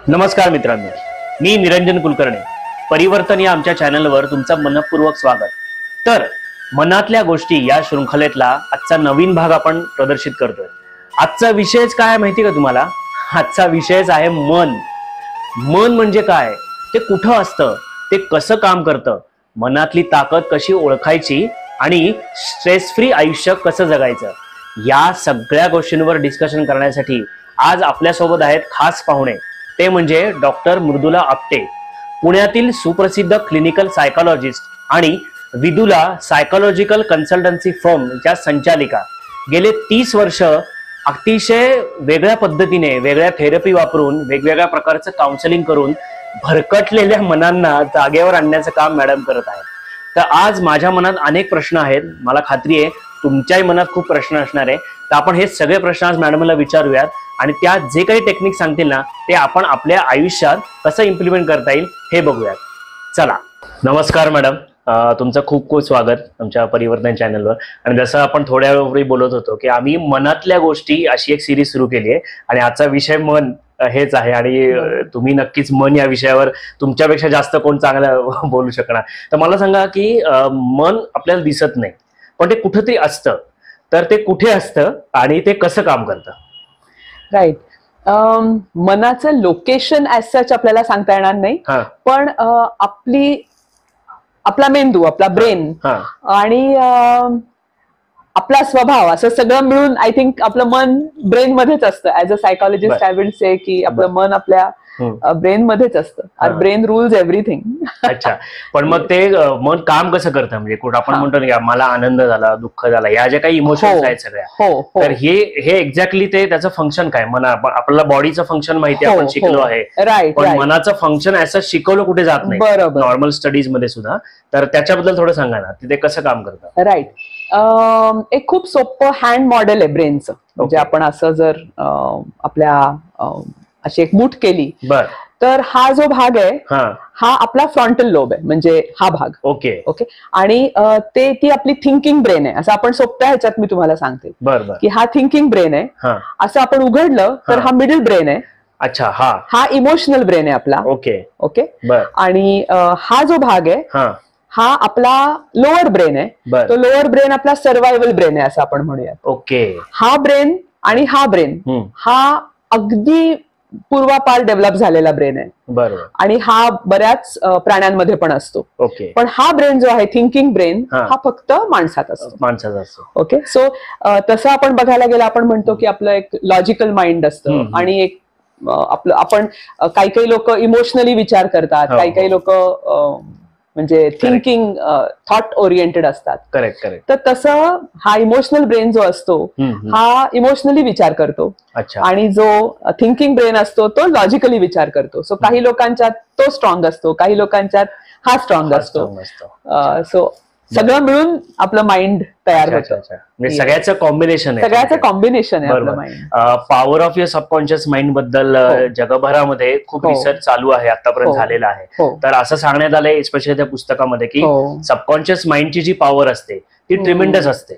नमस्कार मित्रांनो, मी निरंजन कुलकर्णी. परिवर्तन या आमच्या चॅनलवर तुमचं मनपूर्वक स्वागत. तर मनातल्या गोष्टी या शृंखलेतला आजचा नवीन भाग आपण प्रदर्शित करतोय. आजचा विषयच काय माहिती का तुम्हाला? आजचा विषयच आहे मन. मन म्हणजे काय, ते कुठं असतं, ते कसं काम करतं, मनातली ताकद कशी ओळखायची आणि स्ट्रेस फ्री आयुष्य कसं जगायचं, या सगळ्या गोष्टींवर डिस्कशन करण्यासाठी आज आपल्यासोबत आहेत खास पाहुणे. ते म्हणजे डॉक्टर मृदुला आपटे, पुण्यातील सुप्रसिद्ध क्लिनिकल सायकोलॉजिस्ट आणि विदुला सायकोलॉजिकल कन्सल्टन्सी फर्मच्या संचालिका. गेले 30 वर्ष अतिशय वेगळ्या पद्धतीने वेगळ्या थेरपी वापरून वेगवेगळ्या प्रकारचं काउन्सिलिंग करून भरकटलेल्या मनांना जागेवर आणण्याचं काम मॅडम करत आहेत. तर आज माझ्या मनात अनेक प्रश्न आहेत, मला खात्री आहे तुमच्याही मनात खूप प्रश्न असणार आहे. तर आपण हे सगळे प्रश्न आज मॅडमला विचारूयात आणि त्या जे काही टेक्निक सांगतील ना ते आपण आपल्या आयुष्यात कसं इम्प्लिमेंट करता येईल हे बघूयात. चला, नमस्कार मॅडम, तुमचं खूप खूप स्वागत आमच्या परिवर्तन चॅनलवर. आणि जसं आपण थोड्या वेळापूर्वी बोलत होतो की आम्ही मनातल्या गोष्टी अशी एक सिरीज सुरू केली आहे आणि आजचा विषय मन हेच आहे. आणि तुम्ही नक्कीच मन या विषयावर तुमच्यापेक्षा जास्त कोण चांगलं बोलू शकणार. तर मला सांगा की मन आपल्याला दिसत नाही पण ते कुठेतरी असतं, तर ते कुठे असतं आणि ते कसं काम करतं? राईट. मनाचं लोकेशन ऍज सच आपल्याला सांगता येणार नाही, पण आपला मेंदू, आपला ब्रेन आणि आपला स्वभाव असं सगळं मिळून आय थिंक आपलं मन ब्रेन मध्येच असतं. As a psychologist I will say की आपलं मन आपल्या ब्रेन मध्येच असतं. आवर ब्रेन रूल्स एव्हरीथिंग. अच्छा, पण मग ते मन काम कसं करतं? म्हणजे कुठं आपण म्हणतो ना मला आनंद झाला, दुःख झाला, या ज्या काही इमोशन्स आहेत सगळ्या, तर हे एक्झॅक्टली ते त्याचं फंक्शन काय? आपल्याला बॉडीचं फंक्शन माहिती आपण शिकलो आहे, पण मनाचं फंक्शन असं शिकवलं कुठे जात नाही नॉर्मल स्टडीज मध्ये सुद्धा. तर त्याच्याबद्दल थोडं सांगा ना, ते कसं काम करतं? राईट. एक खूप सोपं हँड मॉडेल आहे ब्रेनचं. म्हणजे आपण असं जर आपल्या अशी एक मूठ केली तर हा जो भाग आहे हा आपला फ्रंटल लोब आहे, म्हणजे हा भाग. Okay okay. आणि ती आपली थिंकिंग ब्रेन आहे, असं आपण सोप्या ह्याच्यात मी तुम्हाला सांगते की हा थिंकिंग ब्रेन आहे. असं आपण उघडलं तर हा मिडल ब्रेन आहे. अच्छा. हा इमोशनल ब्रेन आहे आपला. Okay okay. आणि हा जो भाग आहे हा आपला लोअर ब्रेन आहे. तो लोअर ब्रेन आपला सर्व्हायवल ब्रेन आहे असं आपण म्हणूया. ओके. हा ब्रेन आणि हा ब्रेन हा अगदी पूर्वापार डेव्हलप झालेला ब्रेन आहे. बरोबर. आणि हा बऱ्याच प्राण्यांमध्ये पण असतो. ओके. पण हा ब्रेन जो आहे थिंकिंग ब्रेन हा फक्त माणसात असतो. ओके. सो तसं आपण बघायला गेलं आपण म्हणतो की आपलं एक लॉजिकल माइंड असतं आणि एक आपलं आपण काही लोक इमोशनली विचार करतात, काही लोक म्हणजे थिंकिंग थॉट ओरिएंटेड असतात. Correct correct. तर तसं हा इमोशनल ब्रेन जो असतो हा इमोशनली विचार करतो आणि जो थिंकिंग ब्रेन असतो तो लॉजिकली विचार करतो. सो काही लोकांच्यात तो स्ट्रॉंग असतो, काही लोकांच्यात हा स्ट्रॉंग असतो. सो सगळं मिळून आपलं माइंड तयार होतं. सगळ्याचं कॉम्बिनेशन आहे आपलं mind. Power of your subconscious mind बद्दल जगभरामध्ये खूप रिसर्च चालू आहे, आतापर्यंत झालेला आहे. तर असं सांगण्यात आलंय स्पेशली त्या पुस्तकामध्ये की सबकॉन्शियस माइंडची जी पॉवर असते ती ट्रिमेंडस असते,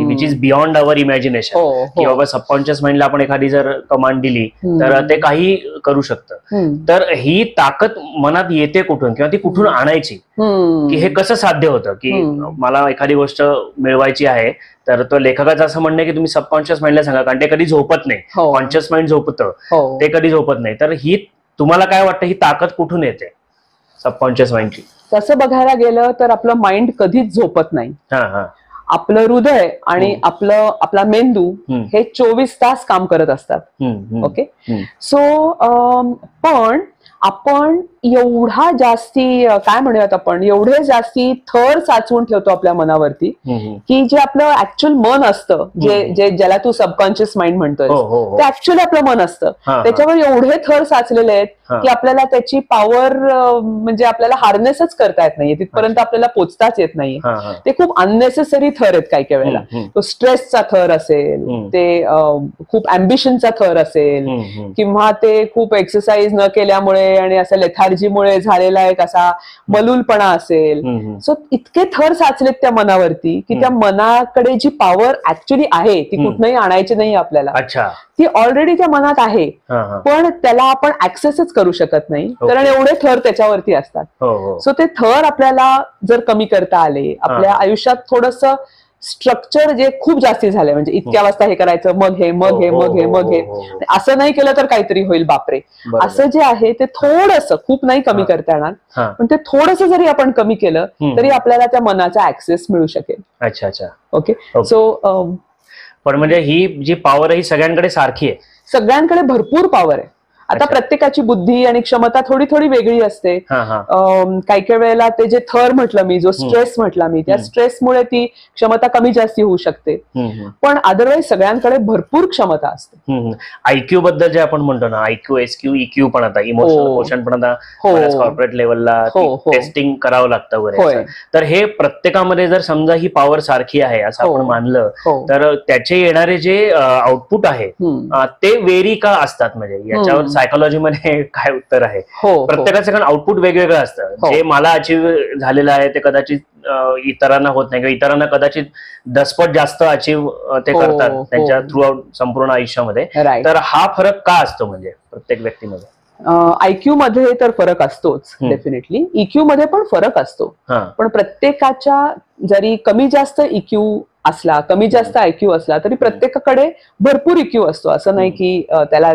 which is beyond our imagination. की बाबा सबकॉन्शियस माइंडला आपण एखादी जर कमांड दिली तर ते काही करू शकतं. तर ही ताकद मनात येते कुठून किंवा ती कुठून आणायची, की हे कसं साध्य होतं? की मला एखादी गोष्ट मिळवायची आहे तर तो लेखकाचं असं म्हणणं की तुम्ही सबकॉन्शियस माइंडला सांगा, कारण ते कधी झोपत नाही. कॉन्शियस माइंड झोपतं, ते कधी झोपत नाही. तर ही तुम्हाला काय वाटतं, ही ताकद कुठून येते सबकॉन्शियस माइंडची? तसं बघायला गेलं तर आपलं माइंड कधीच झोपत नाही. आपलं हृदय आणि आपला मेंदू हे 24 तास काम करत असतात. ओके. सो पण आपण एवढा जास्ती काय म्हणूयात, आपण एवढे जास्ती थर साचवून ठेवतो आपल्या मनावरती की जे आपलं ऍक्च्युअल मन असतं, जे ज्याला तू सबकॉन्शियस माइंड म्हणतोय ते ऍक्च्युअली आपलं मन असतं, त्याच्यावर एवढे थर साचलेले आहेत की आपल्याला त्याची पॉवर म्हणजे आपल्याला हार्नेसच करता येत नाहीये, तिथपर्यंत आपल्याला पोचताच येत नाहीये. ते खूप अननेसेसरी थर आहेत काही काही वेळेला. तो स्ट्रेसचा थर असेल, ते खूप अम्बिशनचा थर असेल, किंवा ते खूप एक्सरसाइज न केल्यामुळे स्ट्रेसमुळे आणि असं लेथार्जीमुळे झालेला एक असा मलूलपणा असेल. सो इतके थर साचलेत त्या मनावरती की त्या मनाकडे जी पॉवर ऍक्च्युली आहे ती कुठनंही आणायची नाही आपल्याला. ती ऑलरेडी त्या मनात आहे, पण त्याला आपण ऍक्सेसच करू शकत नाही कारण एवढे थर त्याच्यावरती असतात. सो ते थर आपल्याला जर कमी करता आले, आपल्या आयुष्यात थोडंसं स्ट्रक्चर जे खूप जास्ती झालंय, म्हणजे इतक्या वाजता हे करायचं, मग हे मग हे मग हे मग हे, असं नाही केलं तर काहीतरी होईल बापरे, असं जे आहे ते थोडंसं, खूप नाही कमी करता येणार, पण ते थोडंसं जरी आपण कमी केलं तरी आपल्याला त्या मनाचा ऍक्सेस मिळू शकेल. अच्छा अच्छा, ओके. सो पण म्हणजे ही जी पॉवर आहे ही सगळ्यांकडे सारखी आहे? सगळ्यांकडे भरपूर पॉवर आहे. आता प्रत्येकाची बुद्धी आणि क्षमता थोडी थोडी वेगळी असते. काही काही वेळेला ते जे थर म्हटलं मी, जो स्ट्रेस म्हटला मी, त्या स्ट्रेसमुळे ती क्षमता कमी जास्ती होऊ शकते, पण अदरवाईज सगळ्यांकडे भरपूर क्षमता असते. आयक्यू बद्दल जे आपण म्हणतो ना, आयक्यू, एसक्यू, इक्यू पण आता इमोशनल क्वेश्चन पण आता कॉर्पोरेट लेवलला टेस्टिंग करावं लागतं वगैरे. तर हे प्रत्येकामध्ये जर समजा ही पॉवर सारखी आहे असं आपण मानलं तर त्याचे येणारे जे आउटपुट आहे ते वेरी का असतात? म्हणजे याच्यावर सायकोलॉजी मध्ये काय उत्तर आहे? प्रत्येकाचं कारण आउटपुट वेगवेगळं असतं. जे मला अचीव झालेलं आहे ते कदाचित इतरांना होत नाही, किंवा इतरांना कदाचित दसपट जास्त अचीव ते करतात त्यांच्या थ्रू आउट संपूर्ण आयुष्यामध्ये. तर हा फरक का असतो म्हणजे प्रत्येक व्यक्तीमध्ये? आयक्यू मध्ये तर फरक असतोच डेफिनेटली, इक्यू मध्ये पण फरक असतो, पण प्रत्येकाच्या जरी कमी जास्त इक्यू असला, कमी जास्त आयक्यू असला तरी प्रत्येकाकडे भरपूर इक्यू असतो. असं नाही की त्याला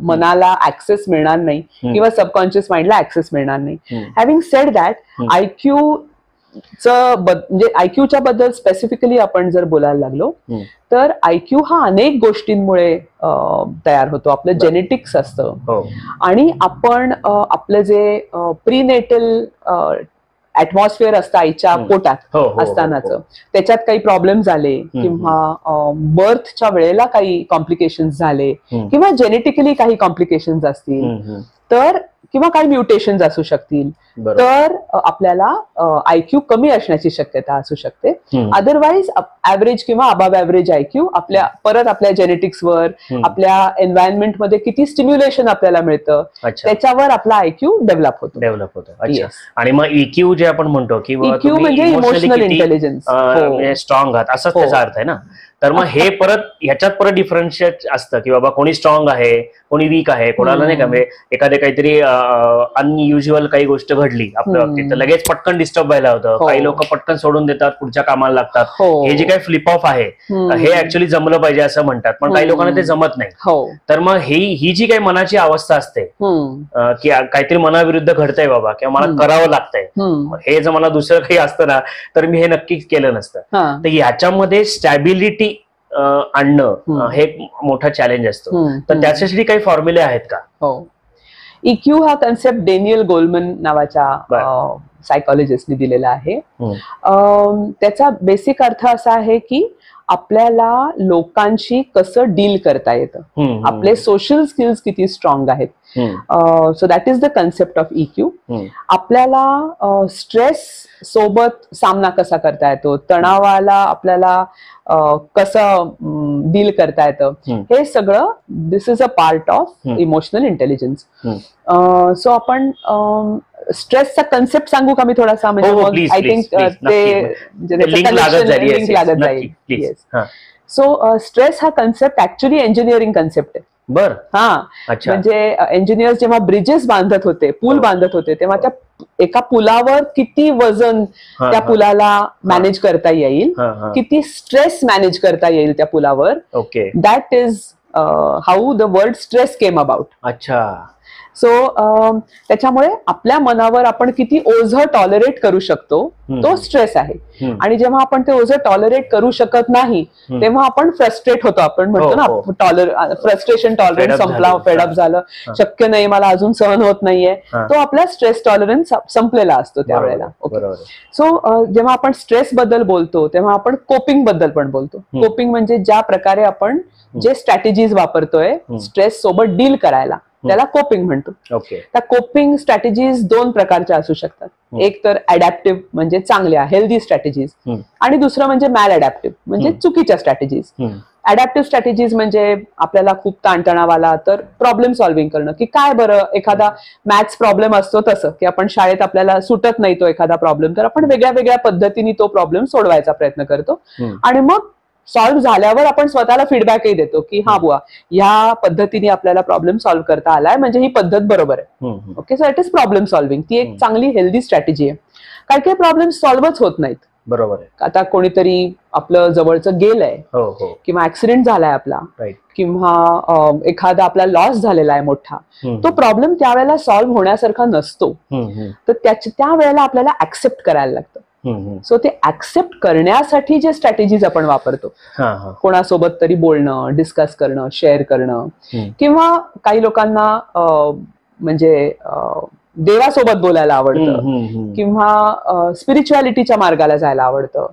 मनाला ऍक्सेस मिळणार नाही किंवा सबकॉन्शियस माइंडला ऍक्सेस मिळणार नाही. हॅव्हिंग सेड दॅट, आयक्यू म्हणजे आयक्यूच्या बद्दल स्पेसिफिकली आपण जर बोलायला लागलो तर आयक्यू हा अनेक गोष्टींमुळे तयार होतो. आपलं जेनेटिक्स असतं आणि आपण आपलं जे प्रीनेटल ऍटमॉस्फिअर असतं आईच्या पोटात असतानाच, त्याच्यात काही प्रॉब्लेम झाले किंवा बर्थच्या वेळेला काही कॉम्प्लिकेशन्स झाले किंवा जेनेटिकली काही कॉम्प्लिकेशन्स असतील तर, किंवा काही म्युटेशन्स असू शकतील, तर आपल्याला आयक्यू कमी असण्याची शक्यता असू शकते. अदरवाईज ऍव्हरेज किंवा अबाव ऍव्हरेज आयक्यू आपल्या जेनेटिक्सवर, आपल्या एन्व्हायरमेंट मध्ये किती स्टिम्युलेशन आपल्याला मिळतं त्याच्यावर आपला आयक्यू डेव्हलप होतो. आणि मग इक्यू जे आपण म्हणतो किंवा इक्यू म्हणजे इमोशनल इंटेलिजन्स, स्ट्रॉंग आहात असंच त्याचा अर्थ आहे ना. तर मग हे परत ह्याच्यात परत डिफरन्शिएट असतं की बाबा कोणी स्ट्रॉंग आहे, कोणी वीक आहे, कोणाला नाही का, म्हणजे एखादे काहीतरी अनयुज्युअल काही गोष्ट घडली आपल्या बाबतीत तर लगेच पटकन डिस्टर्ब व्हायला होतं. काही लोक पटकन सोडून देतात, पुढच्या कामाला लागतात. हे जे काही फ्लिप ऑफ आहे हे ऍक्च्युअली जमलं पाहिजे असं म्हणतात, पण काही लोकांना ते जमत नाही. तर मग ही जी काही मनाची अवस्था असते की काहीतरी मनाविरुद्ध घडतंय बाबा, किंवा मला करावं लागतंय, हे जर मला दुसरं काही असतं ना तर मी हे नक्कीच केलं नसतं. तर ह्याच्यामध्ये स्टॅबिलिटी आणणं हे मोठा चॅलेंज असतो. तर त्याच्यासाठी काही फॉर्म्युले आहेत का? इक्यू हा कन्सेप्ट डेनियल गोलमन नावाच्या सायकोलॉजिस्टने दिलेला आहे. त्याचा बेसिक अर्थ असा आहे की आपल्याला लोकांशी कसं डील करता येतं, आपले सोशल स्किल्स किती स्ट्रॉंग आहेत. So that is the concept of EQ. आपल्याला स्ट्रेस सोबत सामना कसा करता येतो, तणावाला आपल्याला कसं डील करता येतं, हे सगळं this is a part of emotional intelligence. So आपण स्ट्रेसचा कन्सेप्ट सांगू का मी थोडासा, म्हणजे आय थिंक ते लिंक लागत जाईल. सो स्ट्रेस हा कन्सेप्ट ऍक्च्युली इंजिनिअरिंग कन्सेप्ट आहे. म्हणजे इंजिनियर्स जेव्हा ब्रिजेस बांधत होते, पूल बांधत होते, तेव्हा त्या एका पुलावर किती वजन त्या पुलाला मॅनेज करता येईल, किती स्ट्रेस मॅनेज करता येईल त्या पुलावर, that is how the word stress came about. अच्छा. सो त्याच्यामुळे आपल्या मनावर आपण किती ओझं टॉलरेट करू शकतो तो स्ट्रेस आहे. आणि जेव्हा आपण ते ओझं टॉलरेट करू शकत नाही तेव्हा आपण फ्रस्ट्रेट होतो. आपण म्हणतो ना फ्रस्ट्रेशन टॉलरन्स संपला, फेडअप झालं, शक्य नाही, मला अजून सहन होत नाहीये, तो आपला स्ट्रेस टॉलरन्स संपलेला असतो त्यावेळेला. सो जेव्हा आपण स्ट्रेस बद्दल बोलतो तेव्हा आपण कोपिंग बद्दल पण बोलतो. कोपिंग म्हणजे ज्या प्रकारे आपण जे स्ट्रॅटेजीज वापरतोय स्ट्रेस सोबत डील करायला, त्याला कोपिंग म्हणतो. त्या कोपिंग स्ट्रॅटेजीज दोन प्रकारच्या असू शकतात. एक तर अडॅप्टिव्ह म्हणजे चांगल्या हेल्दी स्ट्रॅटेजीज, आणि दुसरं म्हणजे मॅल अडॅप्टिव्ह म्हणजे चुकीच्या स्ट्रॅटेजीज. अडॅप्टिव्ह स्ट्रॅटेजीज म्हणजे आपल्याला खूप ताणतणाव आला तर प्रॉब्लेम सॉल्व्हिंग करणं, की काय बरं एखादा मॅथ्स प्रॉब्लेम असतो तसं की आपण शाळेत आपल्याला सुटत नाही तो एखादा प्रॉब्लेम, तर आपण वेगळ्या वेगळ्या पद्धतीने तो प्रॉब्लेम सोडवायचा प्रयत्न करतो आणि मग सॉल्व्ह झाल्यावर आपण स्वतःला फीडबॅकही देतो की हा बुवा ह्या पद्धतीने आपल्याला प्रॉब्लेम सॉल्व्ह करता आलाय, म्हणजे ही पद्धत बरोबर आहे. Okay, so it is problem solving. ती एक चांगली हेल्दी स्ट्रॅटेजी आहे. काही काही प्रॉब्लेम सॉल्व्हच होत नाहीत. बरोबर आहे. आता कोणीतरी आपलं जवळचं गेलंय किंवा ऍक्सिडेंट झालाय आपला किंवा एखादा आपला लॉस झालेला आहे मोठा, तो प्रॉब्लेम त्यावेळेला सॉल्व्ह होण्यासारखा नसतो, तर त्या वेळेला आपल्याला ऍक्सेप्ट करायला लागतं. सो ते ऍक्सेप्ट करण्यासाठी जे स्ट्रॅटेजीज आपण वापरतो, कोणासोबत तरी बोलणं, डिस्कस करणं, शेअर करणं, किंवा काही लोकांना म्हणजे देवासोबत बोलायला आवडतं किंवा स्पिरिच्युअलिटीच्या मार्गाला जायला आवडतं.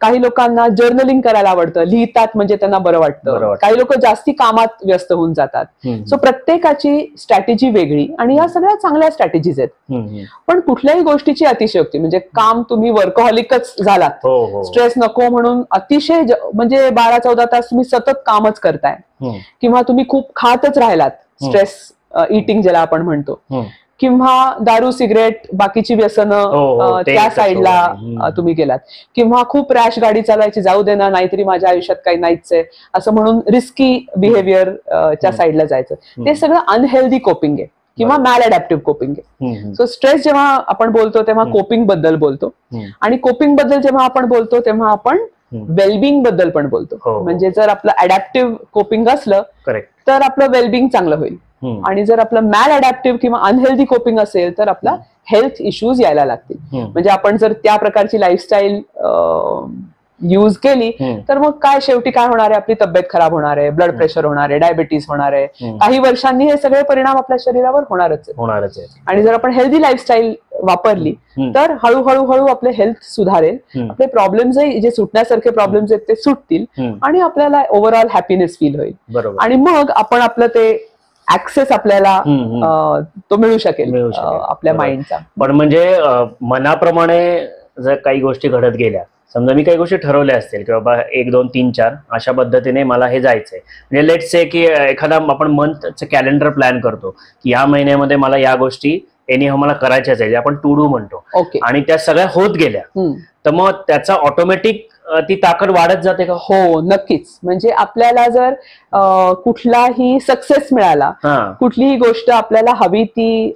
काही लोकांना जर्नलिंग करायला आवडतं, लिहितात म्हणजे त्यांना बरं वाटतं. काही लोक जास्ती कामात व्यस्त होऊन जातात. सो प्रत्येकाची स्ट्रॅटेजी वेगळी आणि या सगळ्या चांगल्या स्ट्रॅटेजीज आहेत. पण कुठल्याही गोष्टीची अतिशयोक्ती, म्हणजे काम तुम्ही वर्कहॉलिकच झालात, स्ट्रेस नको म्हणून अतिशय म्हणजे 12-14 तास तुम्ही सतत कामच करताय, किंवा तुम्ही खूप खातच राहिलात, स्ट्रेस इटिंग ज्याला आपण म्हणतो, किंवा दारू सिगरेट बाकीची व्यसनं त्या साईडला तुम्ही गेलात, किंवा खूप रॅश गाडी चालवायची, जाऊ दे ना नाहीतरी माझ्या आयुष्यात काही नाहीच आहे असं म्हणून रिस्की बिहेवियर च्या साईडला जायचं, ते सगळं अनहेल्दी कोपिंग आहे किंवा मॅल अडॅप्टिव्ह कोपिंग आहे. सो स्ट्रेस जेव्हा आपण बोलतो तेव्हा कोपिंग बद्दल बोलतो, आणि कोपिंग बद्दल जेव्हा आपण बोलतो तेव्हा आपण वेलबिंग बद्दल पण बोलतो. म्हणजे जर आपलं अडॅप्टिव्ह कोपिंग असलं तर आपलं वेलबिंग चांगलं होईल, आणि जर आपलं मॅल अडॅप्टिव्ह किंवा अनहेल्दी कोपिंग असेल तर आपला हेल्थ इश्यूज यायला लागतील. म्हणजे आपण जर त्या प्रकारची लाईफस्टाईल यूज केली तर मग काय शेवटी काय होणार आहे, आपली तब्येत खराब होणार आहे, ब्लड प्रेशर होणार आहे, डायबिटीज होणार आहे, काही वर्षांनी हे सगळे परिणाम आपल्या शरीरावर होणारच आहे. आणि जर आपण हेल्दी लाईफस्टाईल वापरली तर हळूहळू आपले हेल्थ सुधारेल, आपले प्रॉब्लेम्स जे सुटण्यासारखे प्रॉब्लेम्स आहेत ते सुटतील, आणि आपल्याला ओव्हरऑल हॅपीनेस फील होईल, आणि मग आपण आपलं ते ऍक्सेस आपल्याला तो मिळू शकेल आपल्या माइंडचा. पण म्हणजे मनाप्रमाणे जर काही गोष्टी घडत गेल्या, समजा मी काही गोष्टी ठरवल्या असतील की बाबा 1, 2, 3, 4 अशा पद्धतीने मला हे जायचंय, म्हणजे लेट्स से की एखादा आपण मंथचं कॅलेंडर प्लॅन करतो की या महिन्यामध्ये मला या गोष्टी मला करायच्याच आहे, आपण टू डू म्हणतो, आणि त्या सगळ्या होत गेल्या, तर मग त्याचा ऑटोमॅटिक ती ताकद वाढत जाते का? हो, नक्कीच. म्हणजे आपल्याला जर कुठलाही सक्सेस मिळाला, कुठलीही गोष्ट आपल्याला हवी ती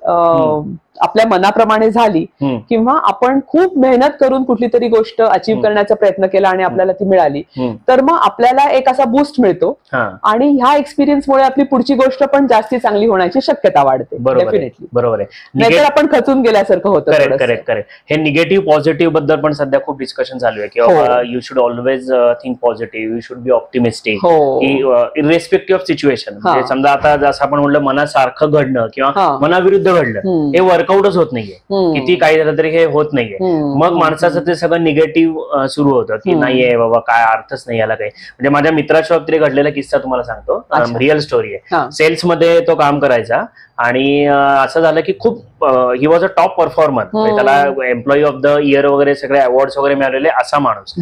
आपल्या मनाप्रमाणे झाली, किंवा आपण खूप मेहनत करून कुठली तरी गोष्ट अचीव्ह करण्याचा प्रयत्न केला आणि आपल्याला ती मिळाली, तर मग आपल्याला एक असा बूस्ट मिळतो, आणि ह्या एक्सपिरियन्समुळे आपली पुढची गोष्ट पण जास्ती चांगली होण्याची शक्यता वाढते. डेफिनेटली बरोबर आहे. नाहीतर आपण खचून गेल्यासारखं होतं. करेक्ट. हे निगेटिव्ह पॉझिटिव्ह बद्दल पण सध्या खूप डिस्कशन चालू आहे की you should always think positive, you should be optimistic, irrespective of situation. समजा आता जसं आपण म्हणलं मनासारखं घडणं किंवा मनाविरुद्ध घडलं, हे वर्कआउटच होत नाहीये, किती काही झालं तरी हे होत नाहीये. मग माणसाचं ते सगळं निगेटिव्ह सुरू होतं की नाहीये बाबा, काय अर्थच नाही याला काही. म्हणजे माझ्या मित्राच्या बाबतीत घडलेला किस्सा तुम्हाला सांगतो, रिअल स्टोरी आहे. सेल्स मध्ये तो काम करायचा, आणि असं झालं की खूप he was a top performer, त्याला एम्प्लॉई ऑफ द इयर वगैरे सगळे अवॉर्ड्स वगैरे मिळालेले असा माणूस.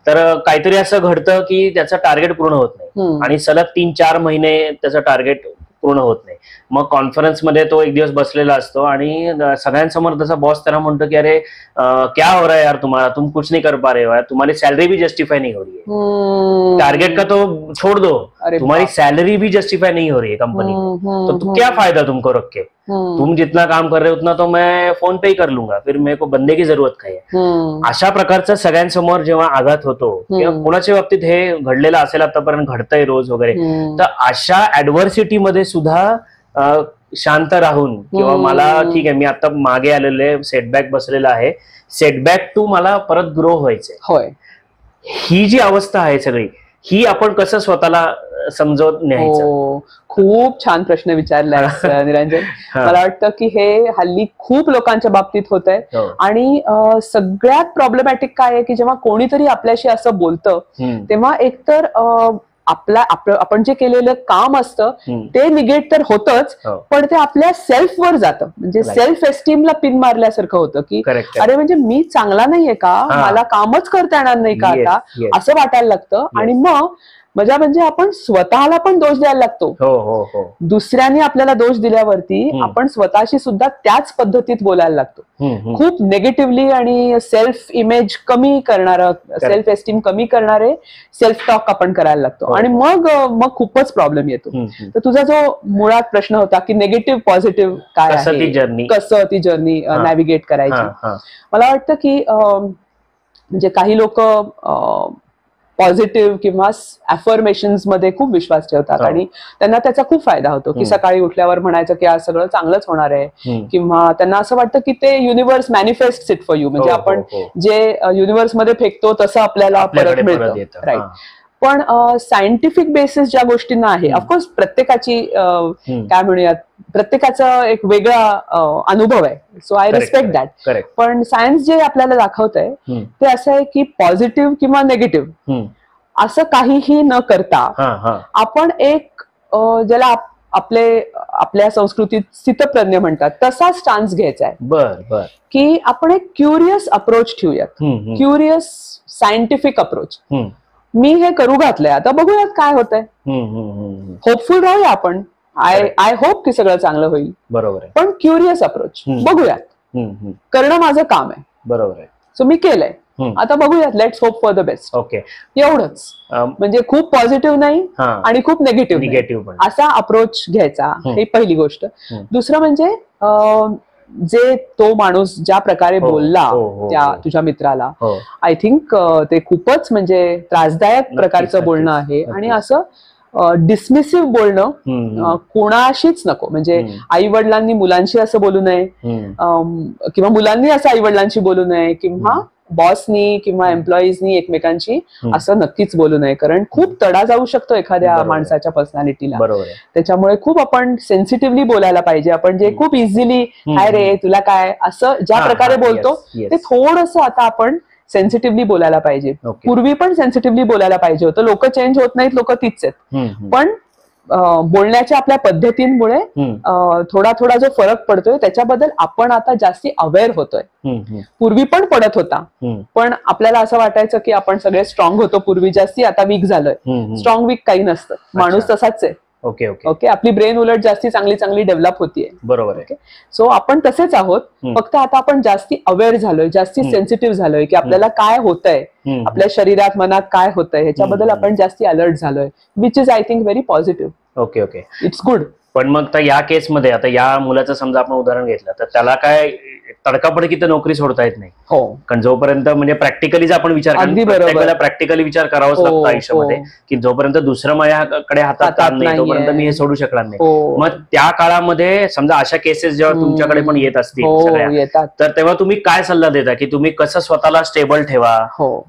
तर काहीतरी असं घडतं की त्याचं टार्गेट पूर्ण होत नाही, आणि सलग 3-4 महिने त्याचं टार्गेट पूर्ण होत नाही. मग कॉन्फरन्समध्ये तो एक दिवस बसलेला असतो, आणि सगळ्यांसमोर त्याचा बॉस त्याला म्हणतो की अरे क्या हो रहा है यार तुम्हारा, तुम कुछ नहीं कर पा रहे हो यार, तुम्हारी सैलरी भी जस्टिफाई नहीं हो रही है, टारगेट का तो छोड़ दो, तुम्हारी सैलरी भी जस्टिफाई नहीं हो रही है कंपनी में, तो क्या फायदा तुमको रख के, तुम जितना काम कर रहे हो उतना तो मैं फोन पे ही कर लूंगा, फिर मेरे को बंदे की जरूरत काय आहे. अशा प्रकारचा सगळ्यांसमोर जेव्हा आघात होतो, किंवा कोणाच्या बाबतीत हे घडलेलं असेल आतापर्यंत, घडतंय रोज वगैरे, तर अशा ऍडव्हर्सिटी मध्ये सुद्धा शांत राहून, किंवा मला ठीक आहे मी आता मागे आलेले सेटबॅक बसलेला आहे, सेटबॅक टू मला परत ग्रो व्हायचंय, होय, ही जी अवस्था आहे सगळी, ही आपण कसं स्वतःला समजवत न्यायचं? खूप छान प्रश्न विचारलाय निरंजन. मला वाटतं की हे हल्ली खूप लोकांच्या बाबतीत होत आहे, आणि सगळ्यात प्रॉब्लेमॅटिक काय आहे की जेव्हा कोणीतरी आपल्याशी असं बोलतं, तेव्हा एकतर आपण जे केलेलं काम असतं ते निगेट तर होतच, पण ते आपल्या सेल्फवर जातं, म्हणजे सेल्फ एस्टीमला पिन मारल्यासारखं होतं की अरे म्हणजे मी चांगला नाहीये का, मला कामच करता येणार नाही का आता, असं वाटायला लागतं. आणि मग मजा म्हणजे आपण स्वतःला पण दोष द्यायला लागतो. दुसऱ्यांनी आपल्याला दोष दिल्यावरती आपण स्वतःशी सुद्धा त्याच पद्धतीत बोलायला लागतो. खूप निगेटिव्हली आणि सेल्फ इमेज कमी करणारं, सेल्फ एस्टीम कमी करणारे सेल्फ टॉक आपण करायला लागतो आणि मग खूपच प्रॉब्लेम येतो. तर तुझा जो मुळात प्रश्न होता की निगेटिव्ह पॉझिटिव्ह काय आहे, कसं ती जर्नी नॅव्हिगेट करायची, मला वाटतं की म्हणजे काही लोक पॉझिटिव्ह किंवा अफर्मेशन्स मध्ये खूप विश्वास ठेवतात आणि त्यांना त्याचा खूप फायदा होतो की सकाळी उठल्यावर म्हणायचं की आज सगळं चांगलंच होणार आहे, किंवा त्यांना असं वाटतं की ते universe manifest it for you, म्हणजे आपण जे युनिव्हर्स मध्ये फेकतो तसं आपल्याला परत मिळतं. राईट. पण सायंटिफिक बेसिस ज्या गोष्टींना आहे, ऑफकोर्स प्रत्येकाची काय म्हणूयात, प्रत्येकाचा एक वेगळा अनुभव आहे, सो आय रिस्पेक्ट दॅट. पण सायन्स जे आपल्याला दाखवत आहे ते असं आहे की पॉझिटिव्ह किंवा निगेटिव्ह असं काहीही न करता आपण एक ज्याला आपल्या संस्कृतीत स्थितप्रज्ञ म्हणतात तसा स्टान्स घ्यायचा आहे. की आपण एक क्युरियस अप्रोच ठेवूयात, क्युरियस सायंटिफिक अप्रोच. मी हे करू घातलंय, आता बघूयात काय होतंय. होपफुल राहूया आपण, आय होप की सगळं चांगलं होईल. बरोबर. पण क्युरियस अप्रोच, बघूयात, करणं माझं काम आहे. बरोबर आहे. सो मी केलंय, आता बघूयात, let's hope for the best. Okay, एवढंच. म्हणजे खूप पॉझिटिव्ह नाही आणि खूप निगेटिव्ह असा अप्रोच घ्यायचा, ही पहिली गोष्ट. दुसरं म्हणजे जे तो माणूस ज्या प्रकारे बोलला त्या तुझ्या मित्राला, आय थिंक ते खूपच म्हणजे त्रासदायक प्रकारचं बोलणं आहे. आणि असं डिसमिसिव्ह बोलणं कोणाशीच नको. म्हणजे आई वडिलांनी मुलांशी असं बोलू नये, किंवा मुलांनी असं आई वडिलांशी बोलू नये, किंवा बॉसनी किंवा एम्प्लॉईजनी एकमेकांशी असं नक्कीच बोलू नये, कारण खूप तडा जाऊ शकतो एखाद्या माणसाच्या पर्सनॅलिटीला. त्याच्यामुळे खूप आपण सेन्सिटिव्हली बोलायला पाहिजे. आपण जे खूप इझिली काय रे तुला काय असं ज्या प्रकारे बोलतो ते थोडंसं आता आपण सेन्सिटिव्हली बोलायला पाहिजे. पूर्वी पण सेन्सिटिव्हली बोलायला पाहिजे होतं. लोक चेंज होत नाहीत, लोक तीच आहेत. पण बोलण्याच्या आपल्या पद्धतींमुळे थोडा थोडा जो फरक पडतोय त्याच्याबद्दल आपण आता जास्ती अवेअर होतोय. पूर्वी पण पडत होता, पण आपल्याला असं वाटायचं की आपण सगळे स्ट्रॉंग होतो पूर्वी, जास्ती आता वीक झालोय. स्ट्रॉंग वीक काही नसतं, माणूस तसाच आहे. Okay okay okay. आपली ब्रेन उलट जास्ती चांगली डेव्हलप होतीये. बरोबर आहे. सो आपण तसेच आहोत, फक्त आता आपण जास्ती अवेअर झालोय, जास्ती सेन्सिटिव्ह झालोय की आपल्याला काय होतंय, आपल्या शरीरात मनात काय होतंय ह्याच्याबद्दल आपण जास्ती अलर्ट झालोय, which is I think very positive. Okay okay, it's good. पण मग या केसमध्ये आता या मुलाचं समजा आपण उदाहरण घेतलं तर त्याला काय तडकाफडकी तर नोकरी सोडता येत नाही. हो, कारण जोपर्यंत म्हणजे प्रॅक्टिकलीच आपण विचार करतो, प्रॅक्टिकली विचार करावाच लागतो आयुष्यामध्ये, की जोपर्यंत दुसरं माझ्याकडे हातात काम नाही तोपर्यंत मी हे सोडू शकणार नाही. मग त्या काळामध्ये समजा अशा केसेस जेव्हा तुमच्याकडे पण येत असतील सगळ्या, तर तेव्हा तुम्ही काय सल्ला देता की तुम्ही कसं स्वतःला स्टेबल ठेवा,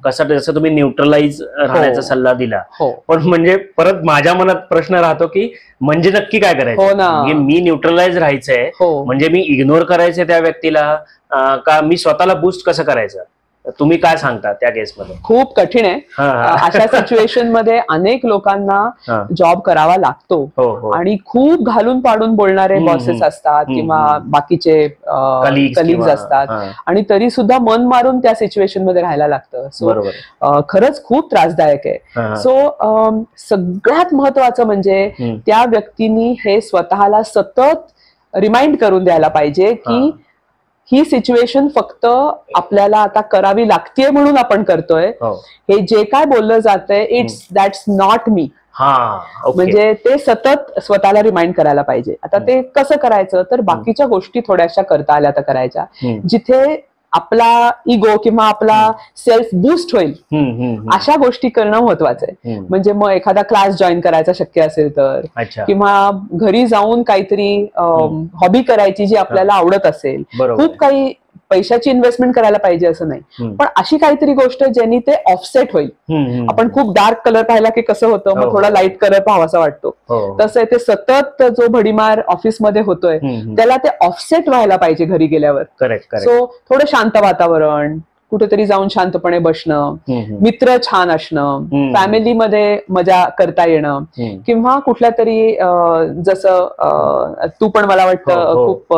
कसं जसं तुम्ही न्यूट्रलाइज राहण्याचा सल्ला दिला, पण म्हणजे परत माझ्या मनात प्रश्न राहतो की म्हणजे नक्की काय करायचं. म्हणजे मी न्यूट्रलाइज राहायचंय म्हणजे मी इग्नोर करायचंय त्या व्यक्तीला का मी स्वतःला बूस्ट कसं करायचं, तुम्ही काय सांगता त्या केसमध्ये? खूप कठीण आहे. अशा सिच्युएशन मध्ये अनेक लोकांना जॉब करावा लागतो आणि खूप घालून पाडून बोलणारे बॉसेस असतात किंवा बाकीचे कलिग्स असतात, आणि तरी सुद्धा मन मारून त्या सिच्युएशन मध्ये राहायला लागतं. सो खरंच खूप त्रासदायक आहे. सो सगळ्यात महत्वाचं म्हणजे त्या व्यक्तीनी हे स्वतःला सतत रिमाइंड करून द्यायला पाहिजे की ही सिच्युएशन फक्त आपल्याला आता करावी लागतेय म्हणून आपण करतोय. हे जे काय बोललं जातंय इट्स दॅट्स नॉट मी. म्हणजे ते सतत स्वतःला रिमाइंड करायला पाहिजे. आता ते कसं करायचं, तर बाकीच्या गोष्टी थोड्याशा करता आल्या तर करायच्या, जिथे आपला इगो किंवा आपला सेल्फ बूस्ट होईल अशा गोष्टी करणं महत्वाचं आहे. म्हणजे मग एखादा क्लास जॉईन करायचा शक्य असेल तर, किंवा घरी जाऊन काहीतरी हॉबी करायची जी आपल्याला आवडत असेल. खूप काही पैशाची इन्व्हेस्टमेंट करायला पाहिजे असं नाही, पण अशी काहीतरी गोष्ट ज्यांनी ते ऑफसेट होईल. आपण खूप डार्क कलर पाहिला की कसं होतं, मग थोडा लाईट कलर पाहावासा वाटतो. तसं ते सतत जो भडीमार ऑफिसमध्ये होतोय त्याला ते ऑफसेट व्हायला पाहिजे घरी गेल्यावर. सो थोडं शांत वातावरण, कुठेतरी जाऊन शांतपणे बसणं, मित्र छान असणं, फॅमिलीमध्ये मजा करता येणं, किंवा कुठल्या तरी जसं तू पण मला वाटतं खूप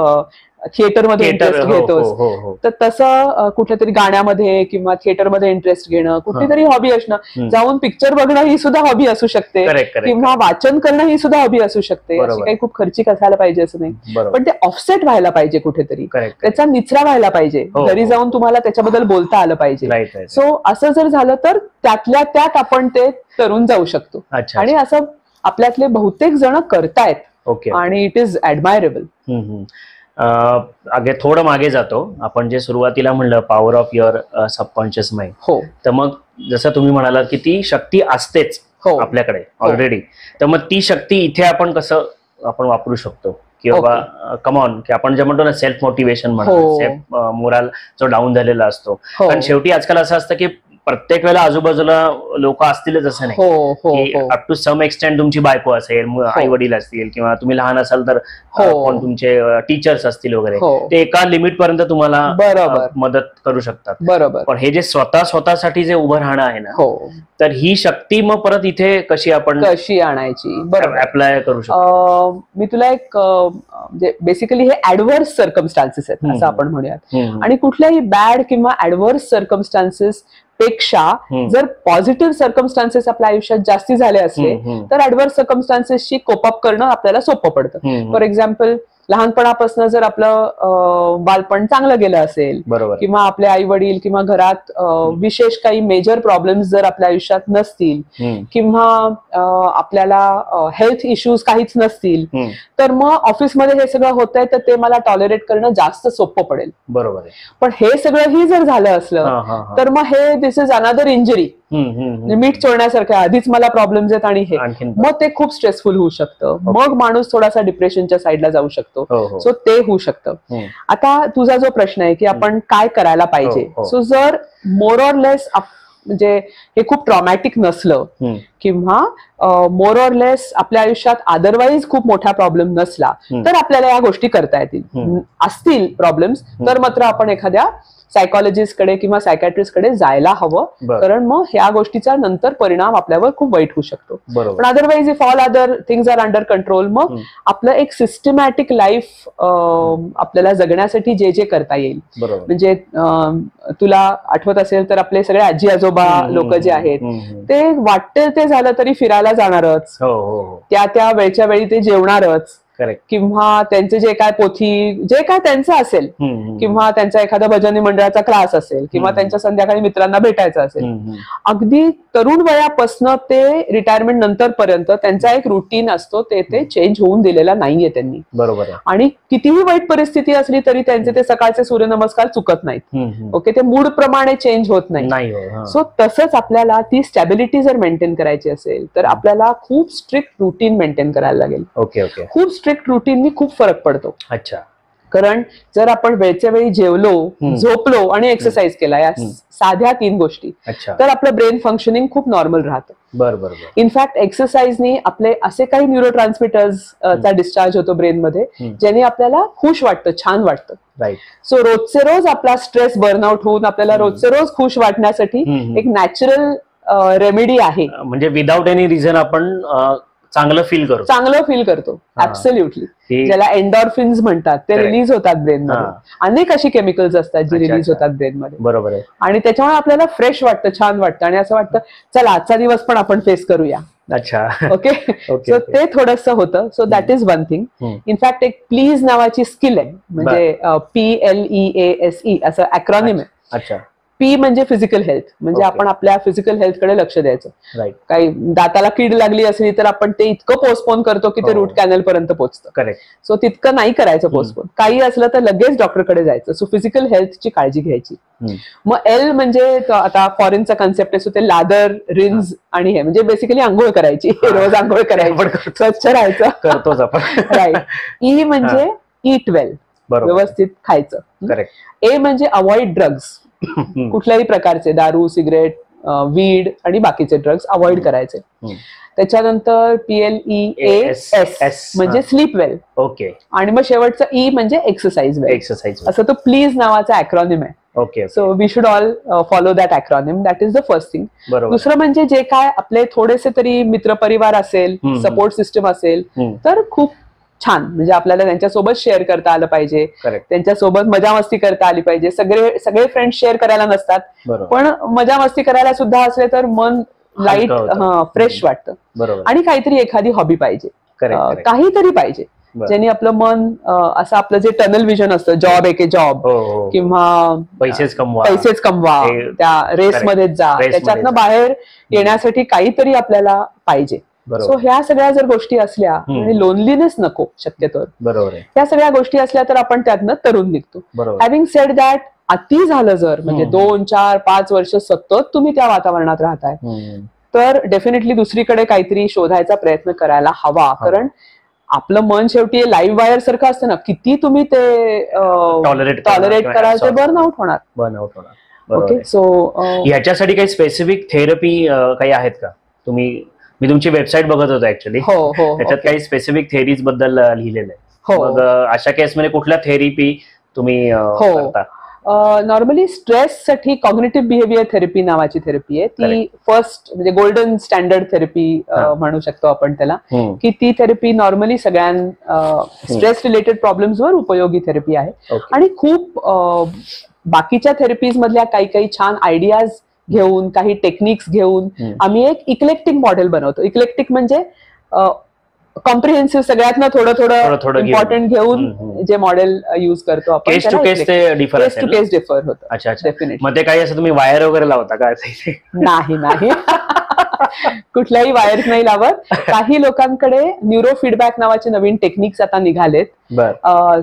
थिएटरमध्ये इंटरेस्ट घेतोस, तर तसं कुठल्या तरी गाण्यामध्ये किंवा थिएटरमध्ये इंटरेस्ट घेणं, कुठली तरी हॉबी असणं, जाऊन पिक्चर बघणं ही सुद्धा हॉबी असू शकते, किंवा वाचन करणं ही सुद्धा हॉबी असू शकते. अशी काही खूप खर्चिक असायला पाहिजे असं नाही, पण ते ऑफसेट व्हायला पाहिजे कुठेतरी, त्याचा निचरा व्हायला पाहिजे, घरी जाऊन तुम्हाला त्याच्याबद्दल बोलता आलं पाहिजे. सो असं जर झालं तर त्यातल्या त्यात आपण ते करून जाऊ शकतो, आणि असं आपल्यातले बहुतेक जण करतायत, आणि इट इज ऍडमायरेबल. थोडं मागे जातो आपण, जे सुरुवातीला म्हणलं power of your subconscious mind. हो, तर मग जसं तुम्ही म्हणालात की ती शक्ती असतेच आपल्याकडे ऑलरेडी, तर मग ती शक्ती इथे आपण कसं वापरू शकतो, की बाबा कमॉन, की आपण जे म्हणतो ना सेल्फ मोटिवेशन म्हणतो, सेल्फ मोराल जो डाऊन झालेला असतो. कारण शेवटी आजकाल असं असतं की प्रत्येक वेळेला आजूबाजूला लोक असतीलच असं नाही, अप टू सम एक्सटेंट तुमची बायको असेल, आई वडील असतील, किंवा तुम्ही लहान असाल तर कोण तुमचे टीचर्स असतील वगैरे, ते एका लिमिट पर्यंत तुम्हाला मदत करू शकतात. बरोबर. पण हे जे स्वतःसाठी जे उभं राहणं आहे ना, तर ही शक्ती मग परत इथे कशी आणायची, बरोबर, अप्लाय करू शकतो. मी तुला एक बेसिकली हे ऍडव्हर्स सर्कमस्टान्सेस आहेत असं आपण म्हणूयात, आणि कुठल्याही बॅड किंवा ऍडव्हर्स सर्कमस्टान्सेस पेक्षा जर पॉझिटिव्ह सर्कमस्टान्सेस आपल्या आयुष्यात जास्ती झाले असले तर ऍडव्हर्स सर्कमस्टान्सेसशी कोप अप करणं आपल्याला सोपं पडतं. फॉर एक्झाम्पल, लहानपणापासून जर आपलं बालपण चांगलं गेलं असेल, किंवा आपले आई वडील किंवा घरात विशेष काही मेजर प्रॉब्लेम्स जर आपल्या आयुष्यात नसतील, किंवा आपल्याला हेल्थ इश्यूज काहीच नसतील, तर मग ऑफिसमध्ये हे सगळं होतंय तर ते मला टॉलरेट करणं जास्त सोपं पडेल. बरोबर. पण हे सगळंही जर झालं असलं तर मग हे दिस इज अनदर इंजरी, मीठ चोळण्यासारखं, आधीच मला प्रॉब्लेम्स आहेत आणि हे, मग ते खूप स्ट्रेसफुल होऊ शकतं. मग माणूस थोडासा डिप्रेशनच्या साईडला जाऊ शकतो. सो ते होऊ शकतं. आता तुझा जो प्रश्न आहे की आपण काय करायला पाहिजे, सो जर मोर ऑर लेस म्हणजे हे खूप ट्रॉमॅटिक नसलं, किंवा मोर ऑर लेस आपल्या आयुष्यात अदरवाईज खूप मोठा प्रॉब्लेम नसला, तर आपल्याला या गोष्टी करता येतील. असतील प्रॉब्लेम्स तर मात्र आपण एखाद्या सायकॉलॉजिस्ट कडे किंवा सायकॅट्रिस्ट कडे जायला हवं, कारण मग ह्या गोष्टीचा नंतर परिणाम आपल्यावर खूप वाईट होऊ शकतो. पण otherwise if all other things are under control, मग आपलं एक सिस्टमॅटिक लाईफ आपल्याला जगण्यासाठी जे जे करता येईल, म्हणजे तुला आठवत असेल तर आपले सगळे आजी आजोबा लोक जे आहेत ते वाटते ते झालं तरी फिरायला जाणारच, त्या वेळच्या वेळी ते जेवणारच, किंवा त्यांचे जे काय पोथी जे काय त्यांचं असेल, किंवा त्यांचा एखादा भजनी मंडळाचा क्लास असेल, किंवा त्यांच्या संध्याकाळी मित्रांना भेटायचं असेल, अगदी तरुण वयापासून ते रिटायरमेंट नंतर पर्यंत त्यांचा एक रुटीन असतो, ते चेंज होऊन दिलेला नाहीये त्यांनी. बरोबर. आणि कितीही वाईट परिस्थिती असली तरी त्यांचे ते सकाळचे सूर्यनमस्कार चुकत नाहीत. ओके, ते मूड प्रमाणे चेंज होत नाही. सो तसंच आपल्याला ती स्टॅबिलिटी जर मेंटेन करायची असेल तर आपल्याला खूप स्ट्रिक्ट रुटीन मेंटेन करायला लागेल. खूप स्ट्रिक्ट रुटीननी खूप फरक पडतो. अच्छा. कारण जर आपण वेळच्या वेळी जेवलो, झोपलो आणि एक्सरसाइज केला, या साध्या 3 गोष्टी, तर आपलं ब्रेन फंक्शनिंग खूप नॉर्मल राहतं. बरोबर. इनफॅक्ट एक्सरसाइजनी आपले असे काही न्यूरोट्रान्समिटर्सचा डिस्चार्ज होतो ब्रेनमध्ये, ज्याने आपल्याला खुश वाटतं, छान वाटतं. सो रोजचे रोज आपला स्ट्रेस बर्नआउट होऊन आपल्याला रोजचे रोज खुश वाटण्यासाठी एक नॅचरल रेमेडी आहे. म्हणजे विदाउट एनी रिझन आपण चांगलं फील करतो. ऍब्सोल्युटली. ज्याला एन्डॉर्फिन्स म्हणतात ते रिलीज होतात ब्रेनमध्ये. अनेक अशी केमिकल्स असतात जी रिलीज होतात ब्रेनमध्ये. बरोबर आहे. आणि त्याच्यामुळे आपल्याला फ्रेश वाटतं, छान वाटतं, आणि असं वाटतं चला आजचा दिवस पण आपण फेस करूया. अच्छा. ओके. सो ते थोडंसं होतं. So that is one thing. In fact एक प्लीज नावाची स्किल आहे, म्हणजे PLEASE असं अक्रॉनिम आहे. अच्छा. पी म्हणजे फिजिकल हेल्थ, म्हणजे आपण आपल्या फिजिकल हेल्थकडे लक्ष द्यायचं. काही दाताला कीड लागली असली तर आपण ते इतकं पोस्टपोन करतो की ते रूट कॅनल पर्यंत पोहोचतं. करेक्ट. सो तितकं नाही करायचं पोस्टपोन. काही असलं तर लगेच डॉक्टरकडे जायचं. सो फिजिकल हेल्थची काळजी घ्यायची. मग एल म्हणजे आता फॉरेनचा कन्सेप्ट आहे, सो ते लादर, रिन्स आणि हे म्हणजे बेसिकली आंघोळ करायची, रोज आंघोळ करायची, स्वच्छ राहायचं, करतोच आपण. राईट. ई म्हणजे ईट वेल, व्यवस्थित खायचं. करेक्ट. ए म्हणजे अवॉइड ड्रग्ज, कुठल्याही प्रकारचे दारू, सिगरेट, वीड आणि बाकीचे ड्रग्ज अवॉइड करायचे. त्याच्यानंतर PLEAS म्हणजे स्लीप वेल. ओके. आणि मग शेवटचं ई म्हणजे एक्सरसाइज वेल. असं तो प्लीज नावाचा अक्रॉनिम आहे. Okay. So we should all follow that acronym. That is the first thing. दुसरं म्हणजे जे काय आपले थोडेसे तरी मित्रपरिवार असेल, सपोर्ट सिस्टम असेल तर खूप छान, म्हणजे आपल्याला त्यांच्यासोबत शेअर करता आलं पाहिजे, त्यांच्यासोबत मजा मस्ती करता आली पाहिजे. सगळे फ्रेंड्स शेअर करायला नसतात, पण मजा मस्ती करायला सुद्धा असले तर मन लाईट फ्रेश वाटतं. आणि काहीतरी एखादी हॉबी पाहिजे, काहीतरी पाहिजे ज्यांनी आपलं मन असं आपलं जे टनल विजन असतं, जॉब एके जॉब किंवा पैसेच कमवा, त्या रेसमध्येच जा, त्याच्यातनं बाहेर येण्यासाठी काहीतरी आपल्याला पाहिजे. सो ह्या सगळ्या जर गोष्टी असल्या आणि लोनलीनेस नको शक्यतो, ह्या सगळ्या गोष्टी असल्या तर आपण त्यातनं तरुण निघतो. हॅव्हिंग सेड दॅट, अति झालं जर म्हणजे 2, 4, 5 वर्ष सतत तुम्ही त्या वातावरणात राहताय तर डेफिनेटली दुसरीकडे काहीतरी शोधायचा प्रयत्न करायला हवा. कारण आपलं मन शेवटी लाईव्ह वायर सारखं असतं ना, किती तुम्ही ते टॉलरेट कराल ते बर्नआउट होणार. ओके, सो ह्याच्यासाठी काही स्पेसिफिक थेरपी काही आहेत का? मी तुमची वेबसाईट बघत होतो ऍक्च्युली, त्याच्यात काही स्पेसिफिक थेरीज बद्दल लिहिलेलं आहे. मग अशा केसमध्ये कुठल्या थेरपी तुम्ही करता? नॉर्मली स्ट्रेस साठी कॉग्निटिव्ह बिहेवियर थेरपी नावाची थेरपी आहे, ती फर्स्ट म्हणजे गोल्डन स्टँडर्ड थेरपी म्हणू शकतो आपण त्याला, की ती थेरपी नॉर्मली सगळ्या स्ट्रेस रिलेटेड प्रॉब्लेम्स वर उपयोगी थेरपी आहे. आणि खूप बाकीच्या थेरपीज मधल्या काही छान आयडियाज घेऊन, काही टेक्निक्स घेऊन आम्ही एक इक्लेक्टिक मॉडेल बनवतो. इक्लेक्टिक म्हणजे कॉम्प्रिहेन्सिव्ह, सगळ्यातनं थोडं इम्पॉर्टंट घेऊन जे मॉडेल युज करतो आपण. केस टू केस डिफर होतं. अच्छा, डेफिनेटली. मग ते काही असं तुम्ही वायर वगैरे लावता का? नाही कुठल्याही वायर्स नाही लावत. काही लोकांकडे न्यूरो फीडबॅक नावाचे नवीन टेक्निक्स आता निघालेत.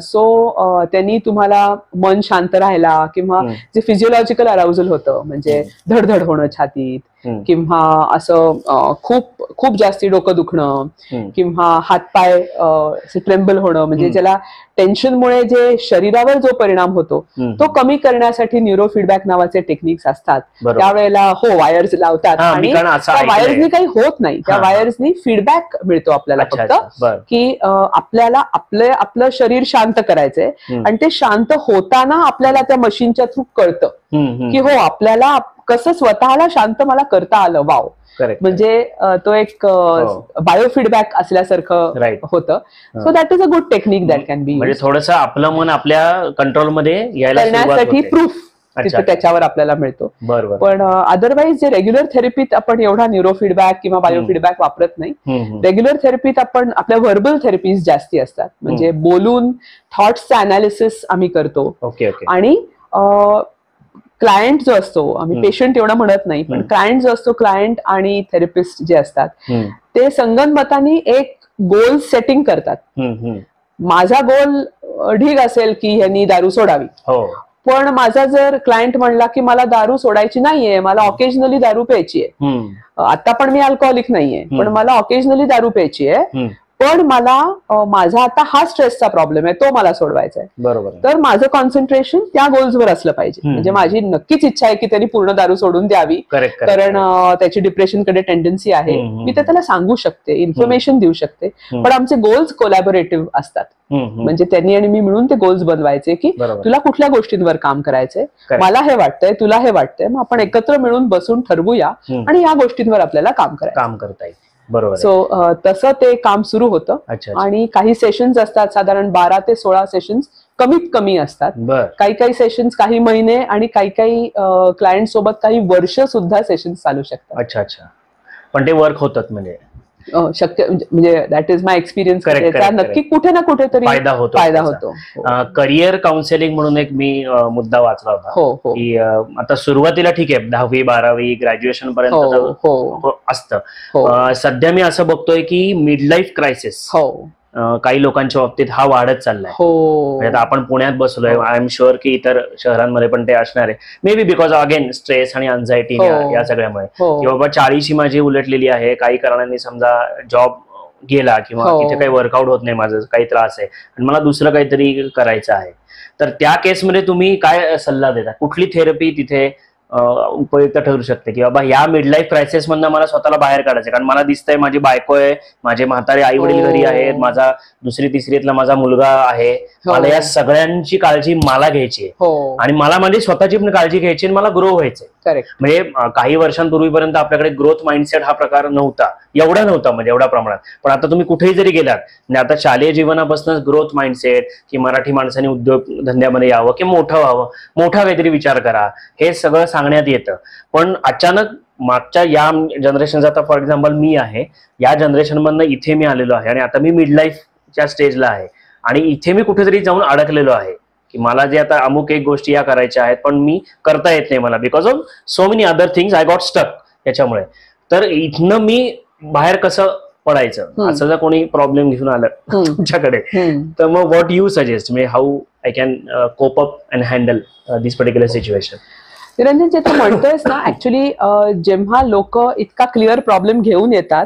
सो त्यांनी तुम्हाला मन शांत राहायला किंवा जे फिजिओलॉजिकल अराउजल होतं, म्हणजे धडधड होणं छातीत किंवा असं खूप जास्ती डोकं दुखणं किंवा हातपाय ट्रेम्बल होणं, म्हणजे ज्याला टेन्शनमुळे जे शरीरावर जो परिणाम होतो तो कमी करण्यासाठी न्यूरो फीडबॅक नावाचे टेक्निक्स असतात. त्यावेळेला वायर्स लावतात आणि त्या वायर्सनी काही होत नाही, त्या वायर्सनी फीडबॅक मिळतो आपल्याला फक्त, की आपल्याला आपलं शरीर शांत करायचंय आणि ते शांत होताना आपल्याला त्या मशीनच्या थ्रू कळतं की आपल्याला कसं स्वतःला शांत मला करता आलं. वाव, म्हणजे तो एक बायोफीडबॅक असल्यासारखं होतं. So that is a good technique that can be, म्हणजे थोडंसं आपलं मन आपल्या कंट्रोलमध्ये करण्यासाठी प्रूफ त्याच्यावर आपल्याला मिळतो. पण अदरवाईज जे रेग्युलर थेरपीत आपण एवढा न्यूरो फीडबॅक किंवा बायोफीडबॅक वापरत नाही. रेग्युलर थेरपीत आपण आपल्या व्हर्बल थेरपीज जास्ती असतात, म्हणजे बोलून थॉट्सचं अनालिसिस आम्ही करतो. आणि क्लायंट जो असतो, आम्ही पेशंट एवढं म्हणत नाही, पण क्लायंट जो असतो, क्लायंट आणि थेरपिस्ट जे असतात ते संगनमतानी एक गोल सेटिंग करतात. माझा गोल ढीग असेल की ह्यांनी दारू सोडावी, पण माझा जर क्लायंट म्हणला की मला दारू सोडायची नाहीये, मला ऑकेजनली दारू प्यायची आहे, आता पण मी अल्कोहोलिक नाहीये पण मला ऑकेजनली दारू प्यायची आहे, पण मला माझा आता हा स्ट्रेसचा प्रॉब्लेम आहे, तो मला सोडवायचा आहे. बरोबर. तर माझं कॉन्सन्ट्रेशन त्या गोल्सवर असलं पाहिजे. म्हणजे माझी नक्कीच इच्छा आहे की त्यांनी पूर्ण दारू सोडून द्यावी, कारण त्याची डिप्रेशनकडे टेंडन्सी आहे. मी तर त्याला सांगू शकते, इन्फॉर्मेशन देऊ शकते, पण आमचे गोल्स कोलॅबोरेटिव्ह असतात. म्हणजे त्यांनी आणि मी मिळून ते गोल्स बनवायचे की तुला कुठल्या गोष्टींवर काम करायचंय, मला हे वाटतंय, तुला हे वाटतंय, मग आपण एकत्र मिळून बसून ठरवूया आणि या गोष्टींवर आपल्याला काम करता येईल. बरोबर. सो तसं ते काम सुरू होतं. आणि काही सेशन्स असतात, साधारण 12 ते 16 सेशन्स कमीत कमी असतात. काही सेशन्स काही महिने आणि काही क्लायंट सोबत काही वर्ष सुद्धा सेशन्स चालू शकतात. अच्छा, पण ते वर्क होतात म्हणजे शक्य, म्हणजे दॅट इज माय एक्सपिरियन्स. त्याचा नक्की कुठे ना कुठेतरी फायदा होतो. करिअर काउन्सिलिंग म्हणून एक मी मुद्दा वाचला होता की आता सुरुवातीला ठीक आहे 10वी 12वी ग्रॅज्युएशन पर्यंत असतं. सध्या मी असं बघतोय की मिड लाईफ क्रायसिस काही लोकांच्या बाबतीत हा वाढत चाललाय. आता आपण पुण्यात बसलोय, आय एम शुअर की इतर शहरांमध्ये पण ते असणार आहे. May be because again stress आणि अँझायटी या सगळ्यामुळे, की बाबा 40 माझी उलटलेली आहे, काही कारणांनी समजा जॉब गेला किंवा तिथे काही वर्कआउट होत नाही, माझं काही त्रास आहे आणि मला दुसरं काहीतरी करायचं आहे. तर त्या केसमध्ये तुम्ही काय सल्ला देता? कुठली थेरपी तिथे उपयुक्त ठरू शकते की बाबा या मिड लाईफ क्रायसिस मधनं मला स्वतःला बाहेर काढायचं? कारण मला दिसतंय माझी बायको आहे, माझे म्हातारे आई वडील घरी आहेत, माझा 2री 3रीतला माझा मुलगा आहे, मला या सगळ्यांची काळजी मला घ्यायची आहे आणि मला माझी स्वतःची पण काळजी घ्यायची आणि मला ग्रो व्हायचंय. करेक्ट. म्हणजे काही वर्षांपूर्वीपर्यंत आपल्याकडे ग्रोथ माइंडसेट हा प्रकार नव्हता, एवढा नव्हता म्हणजे एवढ्या प्रमाणात. पण आता तुम्ही कुठेही जरी गेलात म्हणजे आता शालेय जीवनापासूनच ग्रोथ माइंडसेट की मराठी माणसांनी उद्योग धंद्यामध्ये यावं की मोठं व्हावं, मोठा काहीतरी विचार करा, हे सगळं सांगण्यात येतं. पण अचानक मागच्या या जनरेशनचा, आता फॉर एक्झाम्पल मी आहे, या जनरेशन मधनं इथे मी आलेलो आहे आणि आता मी मिड लाईफच्या स्टेजला आहे आणि इथे मी कुठेतरी जाऊन अडकलेलो आहे की मला जे आता अमुक एक गोष्टी या करायच्या आहेत पण मी करता येत नाही मला, because of so many other things I got stuck त्याच्यामुळे. तर इथनं मी बाहेर कसं पडायचं, असं जर कोणी प्रॉब्लेम घेऊन आलं तुमच्याकडे, तर मग व्हॉट यू सजेस्ट, म्हणजे how I can cope up and handle this particular situation? Niranjan, जे तू म्हणतोयस ना, ऍक्च्युली जेव्हा लोक इतका क्लिअर प्रॉब्लेम घेऊन येतात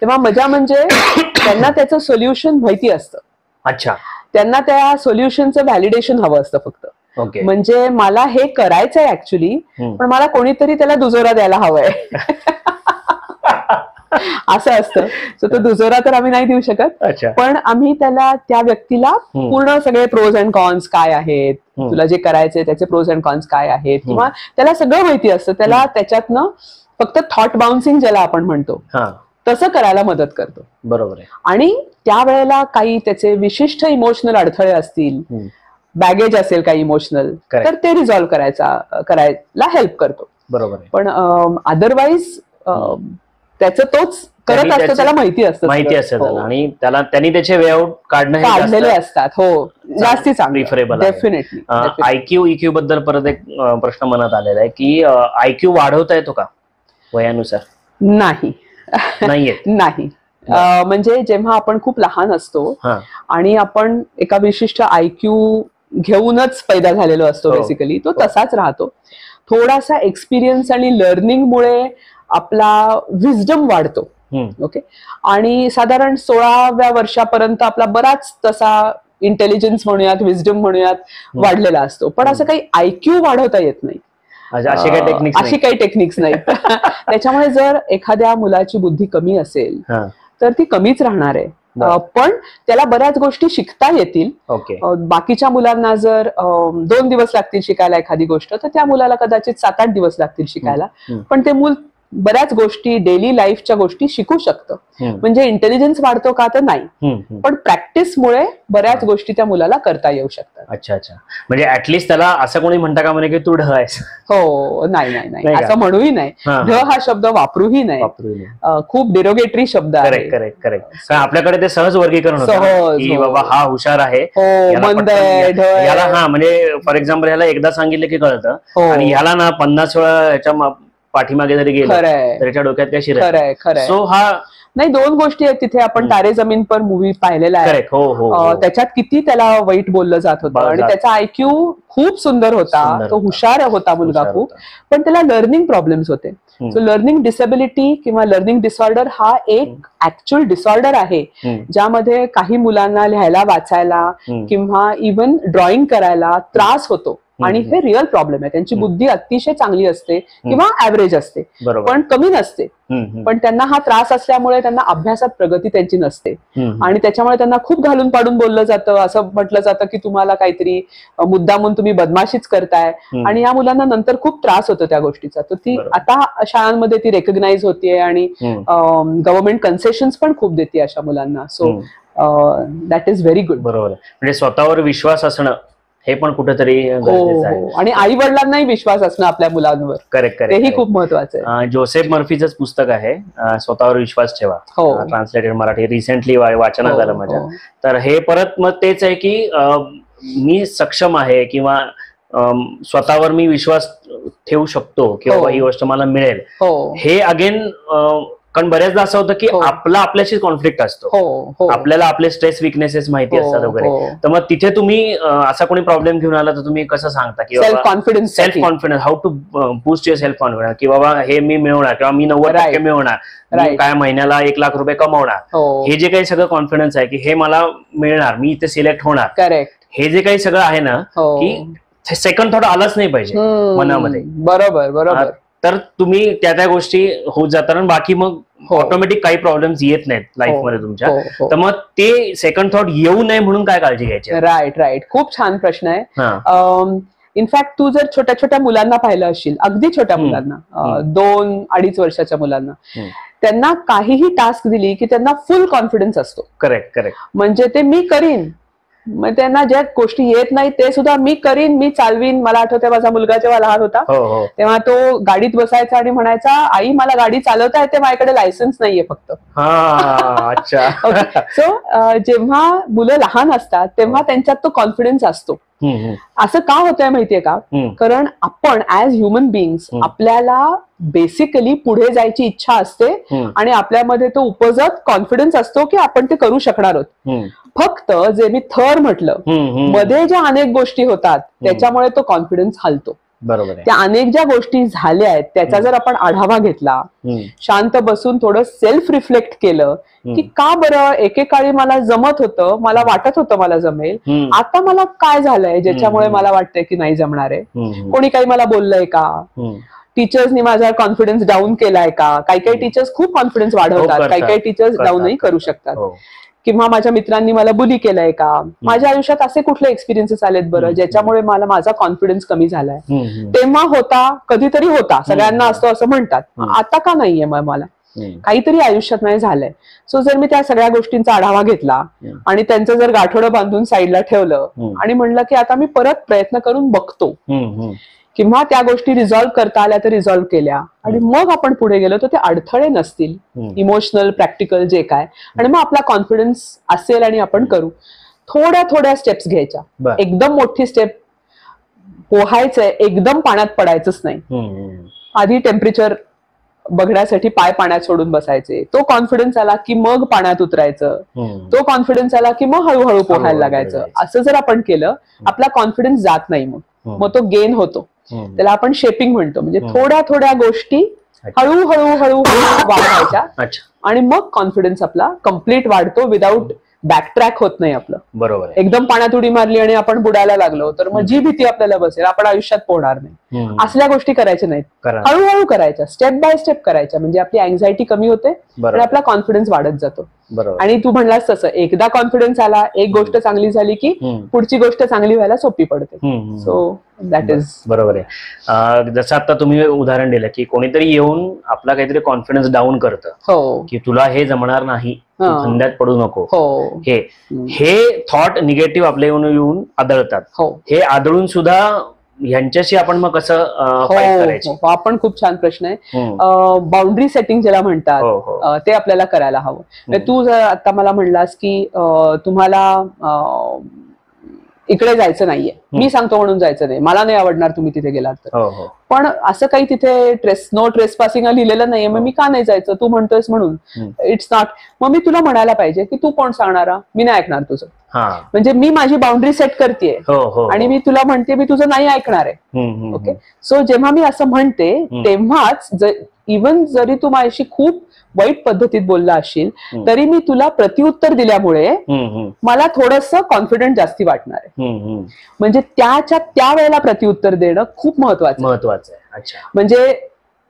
तेव्हा मजा म्हणजे त्यांना त्याचं सोल्युशन माहिती असतं. अच्छा. त्यांना त्या सोल्युशनचं व्हॅलिडेशन हवं असतं फक्त. ओके. म्हणजे मला हे करायचंय ऍक्च्युली, पण मला कोणीतरी त्याला दुजोरा द्यायला हवंय. असं असतं. सो तो दुजोरा तर आम्ही नाही देऊ शकत, पण आम्ही त्याला, त्या व्यक्तीला पूर्ण सगळे प्रोज अँड कॉन्स काय आहेत, तुला जे करायचंय त्याचे प्रोज अँड कॉन्स काय आहेत, किंवा त्याला सगळं माहिती असतं, त्याला त्याच्यातनं फक्त थॉट बाउन्सिंग ज्याला आपण म्हणतो तसं करायला मदत करतो. बरोबर आहे. आणि त्यावेळेला काही त्याचे विशिष्ट इमोशनल अडथळे असतील, बॅगेज असेल काही इमोशनल, तर ते रिझॉल्व्ह करायला हेल्प करतो. बरोबर आहे. पण अदरवाईज त्याचं तोच करत असतो, त्याला माहिती असतं आणि त्याला त्यांनी त्याचे वे आउट काढलेले असतात. हो, जास्ती प्रिफरेबल. डेफिनेटली. आयक्यू इक्यू बद्दल परत एक प्रश्न मनात आलेला आहे की आयक्यू वाढवता येतो का वयानुसार? नाही. नाही. म्हणजे जेव्हा आपण खूप लहान असतो आणि आपण एका विशिष्ट आयक्यू घेऊनच पैदा झालेलो असतो बेसिकली, तो तसाच राहतो. थोडासा एक्सपिरियन्स आणि लर्निंगमुळे आपला विजडम वाढतो. ओके. आणि साधारण 16व्या वर्षापर्यंत आपला बराच तसा इंटेलिजन्स म्हणूयात, विजडम म्हणूयात, वाढलेला असतो. पण असं काही आयक्यू वाढवता येत नाही, अशी काही टेक्निक्स नाहीत. त्याच्यामुळे जर एखाद्या मुलाची बुद्धी कमी असेल तर ती कमीच राहणार आहे, पण त्याला बऱ्याच गोष्टी शिकता येतील. बाकीच्या मुलांना जर 2 दिवस लागतील शिकायला एखादी गोष्ट, तर त्या मुलाला कदाचित 7-8 दिवस लागतील शिकायला. पण ते मूल बऱ्याच गोष्टी, डेली लाईफच्या गोष्टी शिकू शकतं. म्हणजे इंटेलिजन्स वाढतो का? तर नाही, पण प्रॅक्टिसमुळे बऱ्याच गोष्टी त्या मुलाला करता येऊ शकतात. अच्छा अच्छा. म्हणजे ऍटलिस्ट त्याला असं कोणी म्हणता का म्हणे की तू ढ आहेस? हो, नाही, असं म्हणूही नाही. ढ हा शब्द वापरूही नाही, खूप डिरोगेटरी शब्द आहे. करेक्ट. आपल्याकडे ते सहज वर्गीकरण होतं की बाबा हा हुशार आहे, मंद आहे, ढ आहे. याला म्हणजे फॉर एक्झाम्पल ह्याला एकदा सांगितलं की कळतं, आणि ह्याला ना 50 वेळा ह्याच्या पाठीमागे जरी गेलं तर त्याच्या डोक्यात काय शिरत. खरंय. सो हा नाही, 2 गोष्टी आहेत तिथे. आपण तारे जमीन पर मूवी पाहिलेला आहे. त्याच्यात किती त्याला वाईट बोललं जात होतं आणि त्याचा आयक्यू खूप सुंदर होता, तो हुशार होता मुलगा खूप, पण त्याला लर्निंग प्रॉब्लेम्स होते. सो लर्निंग डिसेबिलिटी किंवा लर्निंग डिसऑर्डर हा एक ऍक्च्युअल डिसऑर्डर आहे, ज्यामध्ये काही मुलांना लिहायला, वाचायला किंवा इव्हन ड्रॉइंग करायला त्रास होतो. आणि हे रिअल प्रॉब्लेम आहे. त्यांची बुद्धी अतिशय चांगली असते किंवा ऍव्हरेज असते, पण कमी नसते. पण त्यांना हा त्रास असल्यामुळे त्यांना अभ्यासात प्रगती त्यांची नसते आणि त्याच्यामुळे त्यांना खूप घालून पाडून बोललं जातं. असं म्हटलं जातं की तुम्हाला काहीतरी मुद्दामून तुम्ही बदमाशीच करताय, आणि या मुलांना नंतर खूप त्रास होतो त्या गोष्टीचा. तर ती आता शाळांमध्ये ती रेकग्नाइज होतीये आणि गव्हर्नमेंट कन्सेशन्स पण खूप देते अशा मुलांना. So that is very good. बरोबर. म्हणजे स्वतःवर विश्वास असणं हे पण कुठेतरी आणि आई वडिलांनाही विश्वास असणं आपल्या मुलांवर. करेक्ट. तेही खूप महत्वाचं आहे. जोसेफ मर्फीचंच पुस्तक आहे स्वतःवर विश्वास ठेवा, ट्रान्सलेटेड मराठी, रिसेंटली वाचनात आलं माझ्या. तर हे परत मग तेच आहे की मी सक्षम आहे किंवा स्वतःवर मी विश्वास ठेवू शकतो किंवा ही गोष्ट मला मिळेल. हे अगेन, कारण बऱ्याचदा असं होतं की आपला आपल्याशी कॉन्फ्लिक्ट असतो, आपल्याला आपले स्ट्रेस विकनेसेस माहिती असतात वगैरे. तर मग तिथे तुम्ही असा कोणी प्रॉब्लेम घेऊन आला तर तुम्ही कसं सांगता की self confidence, how to boost your self confidence, की बाबा हे मी मिळवणार किंवा मी 90% मिळवणार, काय महिन्याला 1 लाख रुपये कमवणार, हे जे काही सगळं कॉन्फिडन्स आहे की हे मला मिळणार, मी इथे सिलेक्ट होणार, करेक्ट, हे जे काही सगळं आहे ना, की सेकंड थॉट आलाच नाही पाहिजे मनामध्ये. बरोबर. तर तुम्ही त्या गोष्टी होत जातात आणि बाकी मग ऑटोमॅटिक काही प्रॉब्लेम्स येत नाहीत लाईफमध्ये तुमच्या. तर मग ते सेकंड थॉट येऊ नये म्हणून काय काळजी घ्यायची? राईट. खूप छान प्रश्न आहे. इनफॅक्ट तू जर छोट्या छोट्या मुलांना पाहिलं असशील, अगदी छोट्या मुलांना, 2-2.5 वर्षाच्या मुलांना, त्यांना काहीही टास्क दिली की त्यांना फुल कॉन्फिडन्स असतो. Correct correct. म्हणजे ते मी करीन, मग त्यांना ज्या गोष्टी येत नाही ते सुद्धा मी करीन, मी चालवीन. मला आठवतंय माझा मुलगा जेव्हा लहान होता तेव्हा तो गाडीत बसायचा आणि म्हणायचा, आई मला गाडी चालवता येते, माझ्याकडे लायसन्स नाहीये फक्त. अच्छा. सो जेव्हा मुलं लहान असतात तेव्हा त्यांच्यात तो कॉन्फिडन्स असतो. असं का होतंय माहितीये का? कारण आपण ऍज ह्युमन बिंग्स, आपल्याला बेसिकली पुढे जायची इच्छा असते आणि आपल्यामध्ये तो उपजत कॉन्फिडन्स असतो की आपण ते करू शकणार आहोत. फक्त जे मी थर म्हटलं, मध्ये ज्या अनेक गोष्टी होतात त्याच्यामुळे तो कॉन्फिडन्स हलतो. बरोबर. त्या अनेक ज्या गोष्टी झाल्या आहेत त्याचा जर आपण आढावा घेतला, शांत बसून थोडं सेल्फ रिफ्लेक्ट केलं की का बरं एकेकाळी मला जमत होतं, मला वाटत होतं मला जमेल, आता मला काय झालंय ज्याच्यामुळे मला वाटतंय की नाही जमणार आहे? कोणी काही मला बोललंय का? टीचर्सनी माझा कॉन्फिडन्स डाऊन केलाय का? काही काही टीचर्स खूप कॉन्फिडन्स वाढवतात, काही काही टीचर्स डाऊनही करू शकतात. किंवा माझ्या मित्रांनी मला बुली केलंय का? माझ्या आयुष्यात असे कुठले एक्सपिरियन्सेस आलेत बरं ज्याच्यामुळे मला माझा कॉन्फिडन्स कमी झालाय? तेव्हा होता, कधीतरी होता, सगळ्यांना असतो असं म्हणतात. आता का नाहीये मग मला? काहीतरी आयुष्यात नाही झालंय. सो जर मी त्या सगळ्या गोष्टींचा आढावा घेतला आणि त्यांचं जर गाठोडं बांधून साईडला ठेवलं आणि म्हणलं की आता मी परत प्रयत्न करून बघतो, किंवा त्या गोष्टी रिझॉल्व्ह करता आल्या तर रिझॉल्व्ह केल्या, आणि मग आपण पुढे गेलो तर ते अडथळे नसतील, इमोशनल, प्रॅक्टिकल जे काय, आणि मग आपला कॉन्फिडन्स असेल आणि आपण करू. थोड्या थोड्या स्टेप्स घ्यायच्या. एकदम मोठी स्टेप पोहायचंय, एकदम पाण्यात पडायचंच नाही. आधी टेम्परेचर बघण्यासाठी पाय पाण्यात सोडून बसायचे, तो कॉन्फिडन्स आला की मग पाण्यात उतरायचं, तो कॉन्फिडन्स आला की मग हळूहळू पोहायला लागायचं. असं जर आपण केलं, आपला कॉन्फिडन्स जात नाही, मग तो गेन होतो. त्याला आपण शेपिंग म्हणतो. म्हणजे थोड्या थोड्या गोष्टी हळूहळू हळूहळू वाढवायच्या आणि मग कॉन्फिडन्स आपला कम्प्लीट वाढतो, विदाऊट बॅकट्रॅक होत नाही आपलं. बरोबर. एकदम पाण्यात उडी मारली आणि आपण बुडायला लागलो तर मग जी भीती आपल्याला बसेल, आपण आयुष्यात पोहणार नाही. असल्या गोष्टी करायच्या नाहीत, हळूहळू करायच्या, स्टेप बाय स्टेप करायच्या. म्हणजे आपली अँझायटी कमी होते आणि आपला कॉन्फिडन्स वाढत जातो. आणि तू म्हणलास तसं, एकदा कॉन्फिडन्स आला, एक गोष्ट चांगली झाली की पुढची गोष्ट चांगली व्हायला सोपी पडते. सो दॅट इज बरोबर आहे. जसं आता तुम्ही उदाहरण दिलं की कोणीतरी येऊन आपला काहीतरी कॉन्फिडन्स डाऊन करतं की तुला हे जमणार नाही, खंड्यात पडू नको, हे थॉट निगेटिव्ह आपल्या येऊन आदळतात. हे आदळून सुद्धा ह्यांच्याशी आपण मग कसं करायचं? आपण खूप छान प्रश्न आहे. बाउंड्री सेटिंग ज्याला म्हणतात ते आपल्याला करायला हवं. तू जर आता मला म्हणलास की तुम्हाला इकडे जायचं नाहीये, मी सांगतो म्हणून जायचं नाही, मला नाही आवडणार तुम्ही तिथे गेलात तर, पण असं काही तिथे नो ट्रेसपासिंग लिहिलेलं नाहीये, मग मी का नाही जायचं? तू म्हणतोयस म्हणून इट्स नॉट. मग मी तुला म्हणायला पाहिजे की तू कोण सांगणारा, मी नाही ऐकणार तुझं. म्हणजे मी माझी बाउंड्री सेट करतेय आणि मी तुला म्हणते मी तुझं नाही ऐकणार आहे. ओके. सो जेव्हा मी असं म्हणते तेव्हाच, इव्हन जरी तू माझ्याशी खूप वाईट पद्धतीत बोलला असशील तरी मी तुला प्रतिउत्तर दिल्यामुळे मला थोडंसं कॉन्फिडंट जास्ती वाटणार आहे. म्हणजे त्या वेळेला प्रतिउत्तर देणं खूप महत्वाचं आहे. म्हणजे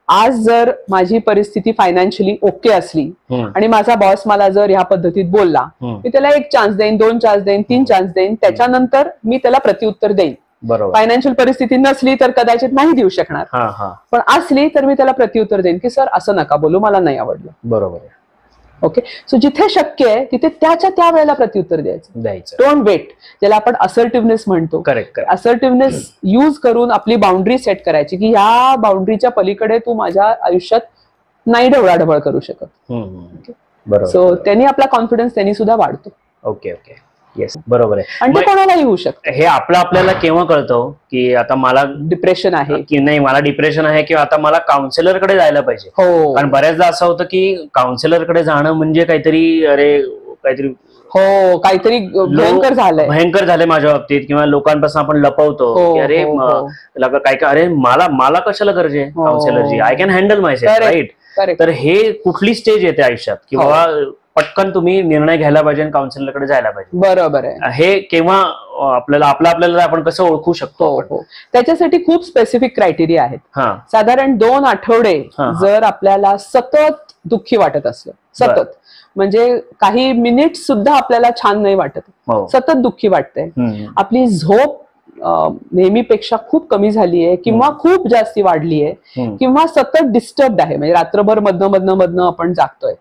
आज जर माझी परिस्थिती फायनान्शियली ओके असली आणि माझा बॉस मला जर ह्या पद्धतीत बोलला, मी त्याला 1 चान्स देईन, 2 चान्स देईन, 3 चान्स देईन, त्याच्यानंतर मी त्याला प्रतिउत्तर देईन. फायनान्शियल परिस्थिती नसली तर कदाचित नाही देऊ शकणार, पण असली तर मी त्याला प्रतिउत्तर देईन की सर असं नका बोलू, मला नाही आवडलं. बरोबर. ओके. सो जिथे शक्य आहे तिथे त्या वेळेला प्रतिउत्तर द्यायचं. डोंट वेट, ज्याला आपण असर्टिव्हनेस म्हणतो. असर्टिव्हनेस यूज करून आपली बाउंड्री सेट करायची की ह्या बाउंड्रीच्या पलीकडे तू माझ्या आयुष्यात नाही ढवळाढवळ करू शकत. सो त्यांनी आपला कॉन्फिडन्स त्यांनी सुद्धा वाढतो. Okay okay. येस, बरोबर आहे. आणि ते कोणालाही होऊ शकतं. हे आपल्याला केव्हा कळतं की आता मला डिप्रेशन आहे की नाही, मला डिप्रेशन आहे किंवा आता मला काउन्सिलर कडे जायला पाहिजे? कारण बऱ्याचदा असं होतं की काउन्सिलर कडे जाणं म्हणजे काहीतरी भयंकर झालंय माझ्या बाबतीत, किंवा लोकांपासून आपण लपवतो की अरे अरे मला कशाला गरज आहे काउन्सिलरची, I can handle myself, right? तर हे कुठली स्टेज येते आयुष्यात की बाबा पटकन तुम्ही निर्णय घ्यायला पाहिजे आणि काउन्सिलरकडे जायला पाहिजे? बरोबर आहे. हे केव्हा आपल्याला आपण कसं ओळखू शकतो? त्याच्यासाठी खूप स्पेसिफिक क्रायटेरिया आहेत. साधारण 2 आठवडे जर आपल्याला सतत दुःखी वाटत असलं, सतत म्हणजे काही मिनिट सुद्धा आपल्याला छान नाही वाटत, सतत दुःखी वाटतंय, आपली झोप नेहमीपेक्षा खूप कमी झाली आहे किंवा खूप जास्ती वाढली आहे किंवा सतत डिस्टर्ब आहे, म्हणजे रात्रभर मधनं आपण जागतोय,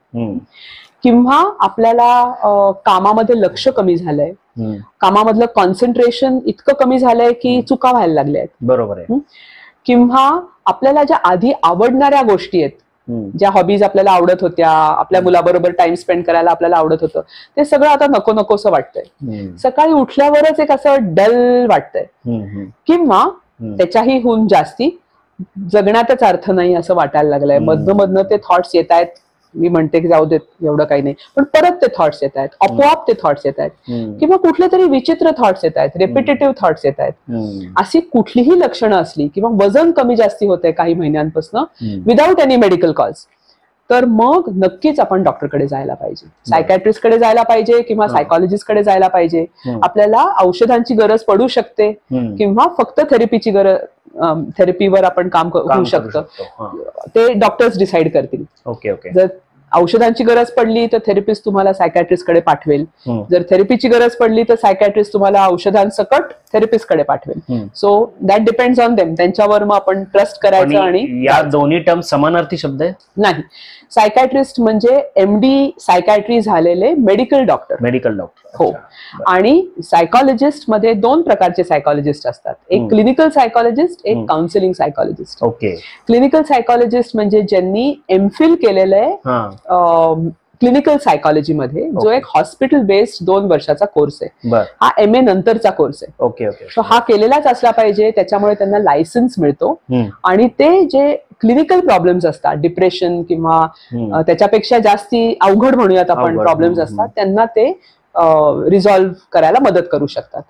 किंवा आपल्याला कामामध्ये लक्ष कमी झालंय, कामामधलं कॉन्सन्ट्रेशन इतकं कमी झालंय की चुका व्हायला लागल्या आहेत, बरोबर आहे, किंवा आपल्याला ज्या आधी आवडणाऱ्या गोष्टी आहेत, ज्या हॉबीज आपल्याला आवडत होत्या, आपल्या मुलाबरोबर टाइम स्पेंड करायला आपल्याला आवडत होतं, ते सगळं आता नको नकोसं वाटतंय. सकाळी उठल्यावरच एक असं डल वाटतंय, किंवा त्याच्याही होऊन जास्ती जगण्यातच अर्थ नाही असं वाटायला लागलंय. मधनं ते थॉट्स येत आहेत, मी म्हणते की जाऊ देत एवढं काही नाही, पण परत ते थॉट्स येत आहेत, आपोआप ते थॉट्स येत आहेत, किंवा कुठले तरी विचित्र थॉट्स येत आहेत, रेपिटेटिव्ह थॉट्स येत आहेत. अशी कुठलीही लक्षणं असली किंवा वजन कमी जास्ती होतंय काही महिन्यांपासून विदाऊट एनी मेडिकल कॉज, तर मग नक्कीच आपण डॉक्टरकडे जायला पाहिजे, सायकॅट्रिस्टकडे जायला पाहिजे किंवा सायकॉलॉजिस्टकडे जायला पाहिजे. आपल्याला औषधांची गरज पडू शकते किंवा फक्त थेरपीची गरज, थेरपीवर आपण काम होऊ शकतं, ते डॉक्टर्स डिसाईड करतील. जर औषधांची गरज पडली तर थेरपिस्ट तुम्हाला सायकॅट्रिस्टकडे पाठवेल, जर थेरपीची गरज पडली तर सायकॅट्रिस्ट तुम्हाला औषधांसकट थेरपिस्टकडे पाठवेल. So that depends on them, त्यांच्यावर मग आपण ट्रस्ट करायचं. आणि या दोन्ही टर्म समानार्थी शब्द आहे नाही. सायकॅट्रिस्ट म्हणजे MD सायकॅट्री झालेले मेडिकल डॉक्टर. हो. आणि सायकॉलॉजिस्ट मध्ये दोन प्रकारचे सायकॉलॉजिस्ट असतात, एक क्लिनिकल सायकॉलॉजिस्ट, एक काउन्सिलिंग सायकॉलॉजिस्ट. क्लिनिकल सायकॉलॉजिस्ट म्हणजे ज्यांनी MPhil केलेलं आहे क्लिनिकल सायकॉलॉजी मध्ये, जो एक हॉस्पिटल बेस्ड 2 वर्षाचा कोर्स आहे. हा MA नंतरचा कोर्स आहे. सो हा केलेलाच असला पाहिजे, त्याच्यामुळे त्यांना लायसन्स मिळतो. आणि ते जे क्लिनिकल प्रॉब्लेम्स असतात, डिप्रेशन किंवा त्याच्यापेक्षा जास्ती अवघड म्हणूयात आपण प्रॉब्लेम्स असतात, त्यांना ते रिझॉल्व्ह करायला मदत करू शकतात.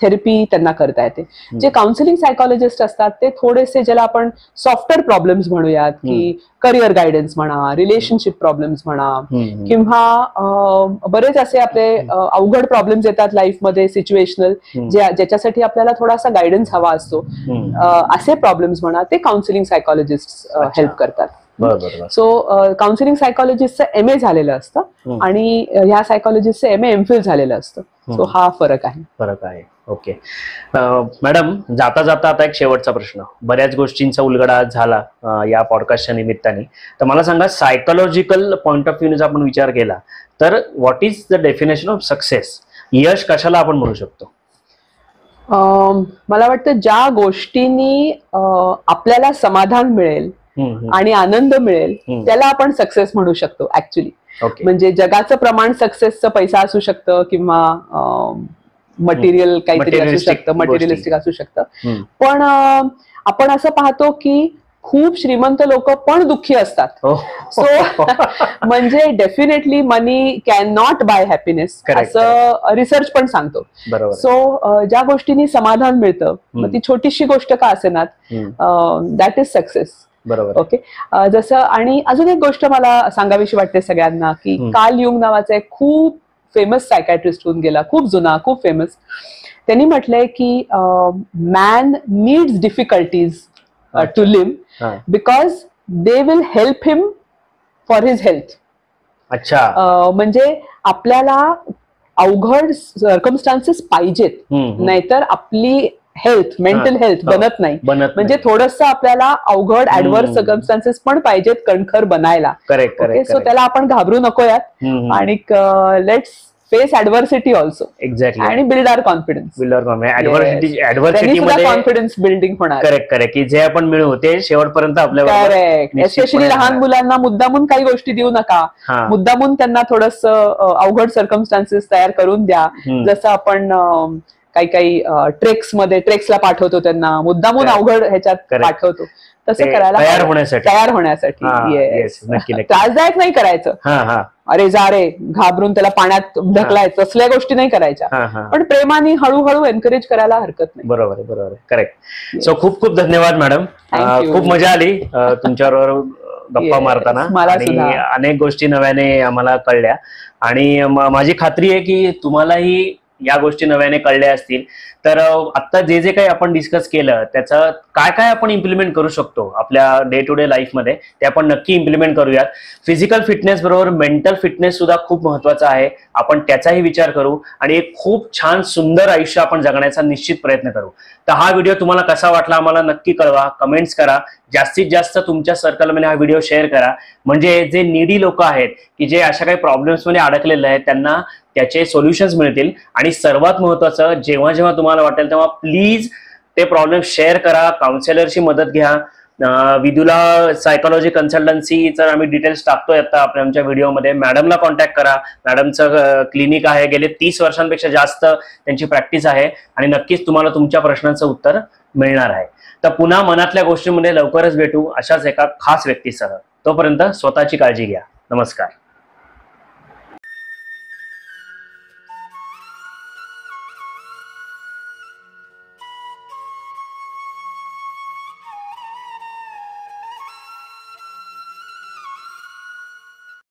थेरपी त्यांना करता येते. जे काउन्सिलिंग सायकॉलॉजिस्ट असतात ते थोडेसे, ज्याला आपण सॉफ्टवेअर प्रॉब्लेम्स म्हणूयात, की करिअर गायडन्स म्हणा, रिलेशनशिप प्रॉब्लेम्स म्हणा, किंवा बरेच असे आपले अवघड प्रॉब्लेम्स येतात लाईफमध्ये, सिच्युएशनल, ज्याच्यासाठी आपल्याला थोडासा गायडन्स हवा असतो, असे प्रॉब्लेम्स म्हणा, ते काउन्सिलिंग सायकॉलॉजिस्ट हेल्प करतात. सो काउन्सिलिंग सायकॉलॉजिस्टचं MA झालेलं असतं आणि ह्या सायकॉलॉजिस्टचं MA MPhil झालेलं असतं. सो हा फरक आहे. ओके मॅडम, जाता जाता आता एक शेवटचा प्रश्न. बऱ्याच गोष्टींचा उलगडा झाला या पॉडकास्टच्या निमित्ताने, तर मला सांगा, सायकोलॉजिकल पॉइंट ऑफ व्ह्यू आपण विचार केला तर what is the definition of success? यश कशाला आपण म्हणू शकतो? मला वाटतं ज्या गोष्टींनी आपल्याला समाधान मिळेल आणि आनंद मिळेल त्याला आपण सक्सेस म्हणू शकतो ऍक्च्युली. म्हणजे जगाचं प्रमाण सक्सेसचं पैसा असू शकतं किंवा मटेरियल काहीतरी असू शकतं, मटेरियलिस्टिक असू शकतं. पण आपण असं पाहतो की खूप श्रीमंत लोक पण दुःखी असतात. सो म्हणजे definitely money can not buy happiness, असं रिसर्च पण सांगतो. सो ज्या गोष्टींनी समाधान मिळतं, मग ती छोटीशी गोष्ट का असेना, दॅट इज सक्सेस. ओके. जसं, आणि अजून एक गोष्ट मला सांगावीशी वाटते सगळ्यांना, की कार्ल युंग नावाचा एक खूप फेमस सायकॅट्रिस्ट होऊन गेला, खूप जुना, खूप फेमस. त्यांनी म्हटलंय की man needs difficulties to live because they will help him for his health. अच्छा. म्हणजे आपल्याला अवघड सर्कमस्टान्सेस पाहिजेत, नाहीतर आपली हेल्थ, मेंटल हेल्थ बनत नाही. म्हणजे थोडंसं आपल्याला अवघड ऍडव्हर्स सर्कमस्टान्सेस पण पाहिजेत कणखर बनायला. ओके. सो त्याला आपण घाबरू नकोयात आणि let's face adversity also. Exactly. आणि बिल्ड आवर कॉन्फिडन्स. ऍडव्हर्सिटी कॉन्फिडन्स बिल्डिंग होणार. करेक्ट. की जे आपण मिळवू ते शेवटपर्यंत आपल्याला. करेक्ट. एस्पेशली लहान मुलांना मुद्दामून काही गोष्टी देऊ नका, मुद्दामून त्यांना थोडंसं अवघड सर्कमस्टान्सेस तयार करून द्या. जसं आपण काही ट्रेक्सला पाठवतो, त्यांना मुद्दामून अवघड ह्याच्यात पाठवतो, तसं करायला तयार होण्यासाठी. त्रासदायक नाही करायचं, अरे जा रे घाबरून त्याला पाण्यात ढकलायचं, असल्या गोष्टी नाही करायच्या, पण प्रेमाने हळूहळू एनकरेज करायला हरकत नाही. बरोबर. करेक्ट. सो खूप खूप धन्यवाद मॅडम. खूप मजा आली तुमच्याबरोबर गप्पा मारताना, आणि अनेक गोष्टी नव्याने आम्हाला कळल्या, आणि माझी खात्री आहे की तुम्हालाही या गोष्टी नव्याने कळल्या असतील. तर आता जे जे काही आपण डिस्कस केलं त्याचं काय काय आपण इम्प्लिमेंट करू शकतो आपल्या डे टू डे लाईफमध्ये ते आपण नक्की इम्प्लिमेंट करूयात. फिजिकल फिटनेस बरोबर मेंटल फिटनेस सुद्धा खूप महत्वाचा आहे. आपण त्याचाही विचार करू आणि एक खूप छान सुंदर आयुष्य आपण जगण्याचा निश्चित प्रयत्न करू. तर हा व्हिडिओ तुम्हाला कसा वाटला आम्हाला नक्की कळवा, कमेंट्स करा. जास्तीत जास्त तुमच्या सर्कलमध्ये हा व्हिडिओ शेअर करा, म्हणजे जे नीडी लोक आहेत की जे अशा काही प्रॉब्लेम्स मध्ये अडकलेले आहेत त्यांना त्याचे सोल्युशन्स मिळतील. आणि सर्वात महत्वाचं, जेव्हा जेव्हा तुम्हाला वाटेल तेव्हा प्लीज ते प्रॉब्लेम शेअर करा, काउन्सिलरची मदत घ्या. विदुला सायकोलॉजी कन्सल्टन्सीचं आम्ही डिटेल्स टाकतोय आता आपल्या आमच्या व्हिडिओमध्ये. मॅडमला कॉन्टॅक्ट करा. मॅडमचं क्लिनिक आहे, गेले 30 वर्षांपेक्षा जास्त त्यांची प्रॅक्टिस आहे आणि नक्कीच तुम्हाला तुमच्या प्रश्नांचं उत्तर मिळणार आहे. तर पुन्हा मनातल्या गोष्टींमध्ये लवकरच भेटू अशाच एका खास व्यक्तीसह. तोपर्यंत स्वतःची काळजी घ्या. नमस्कार.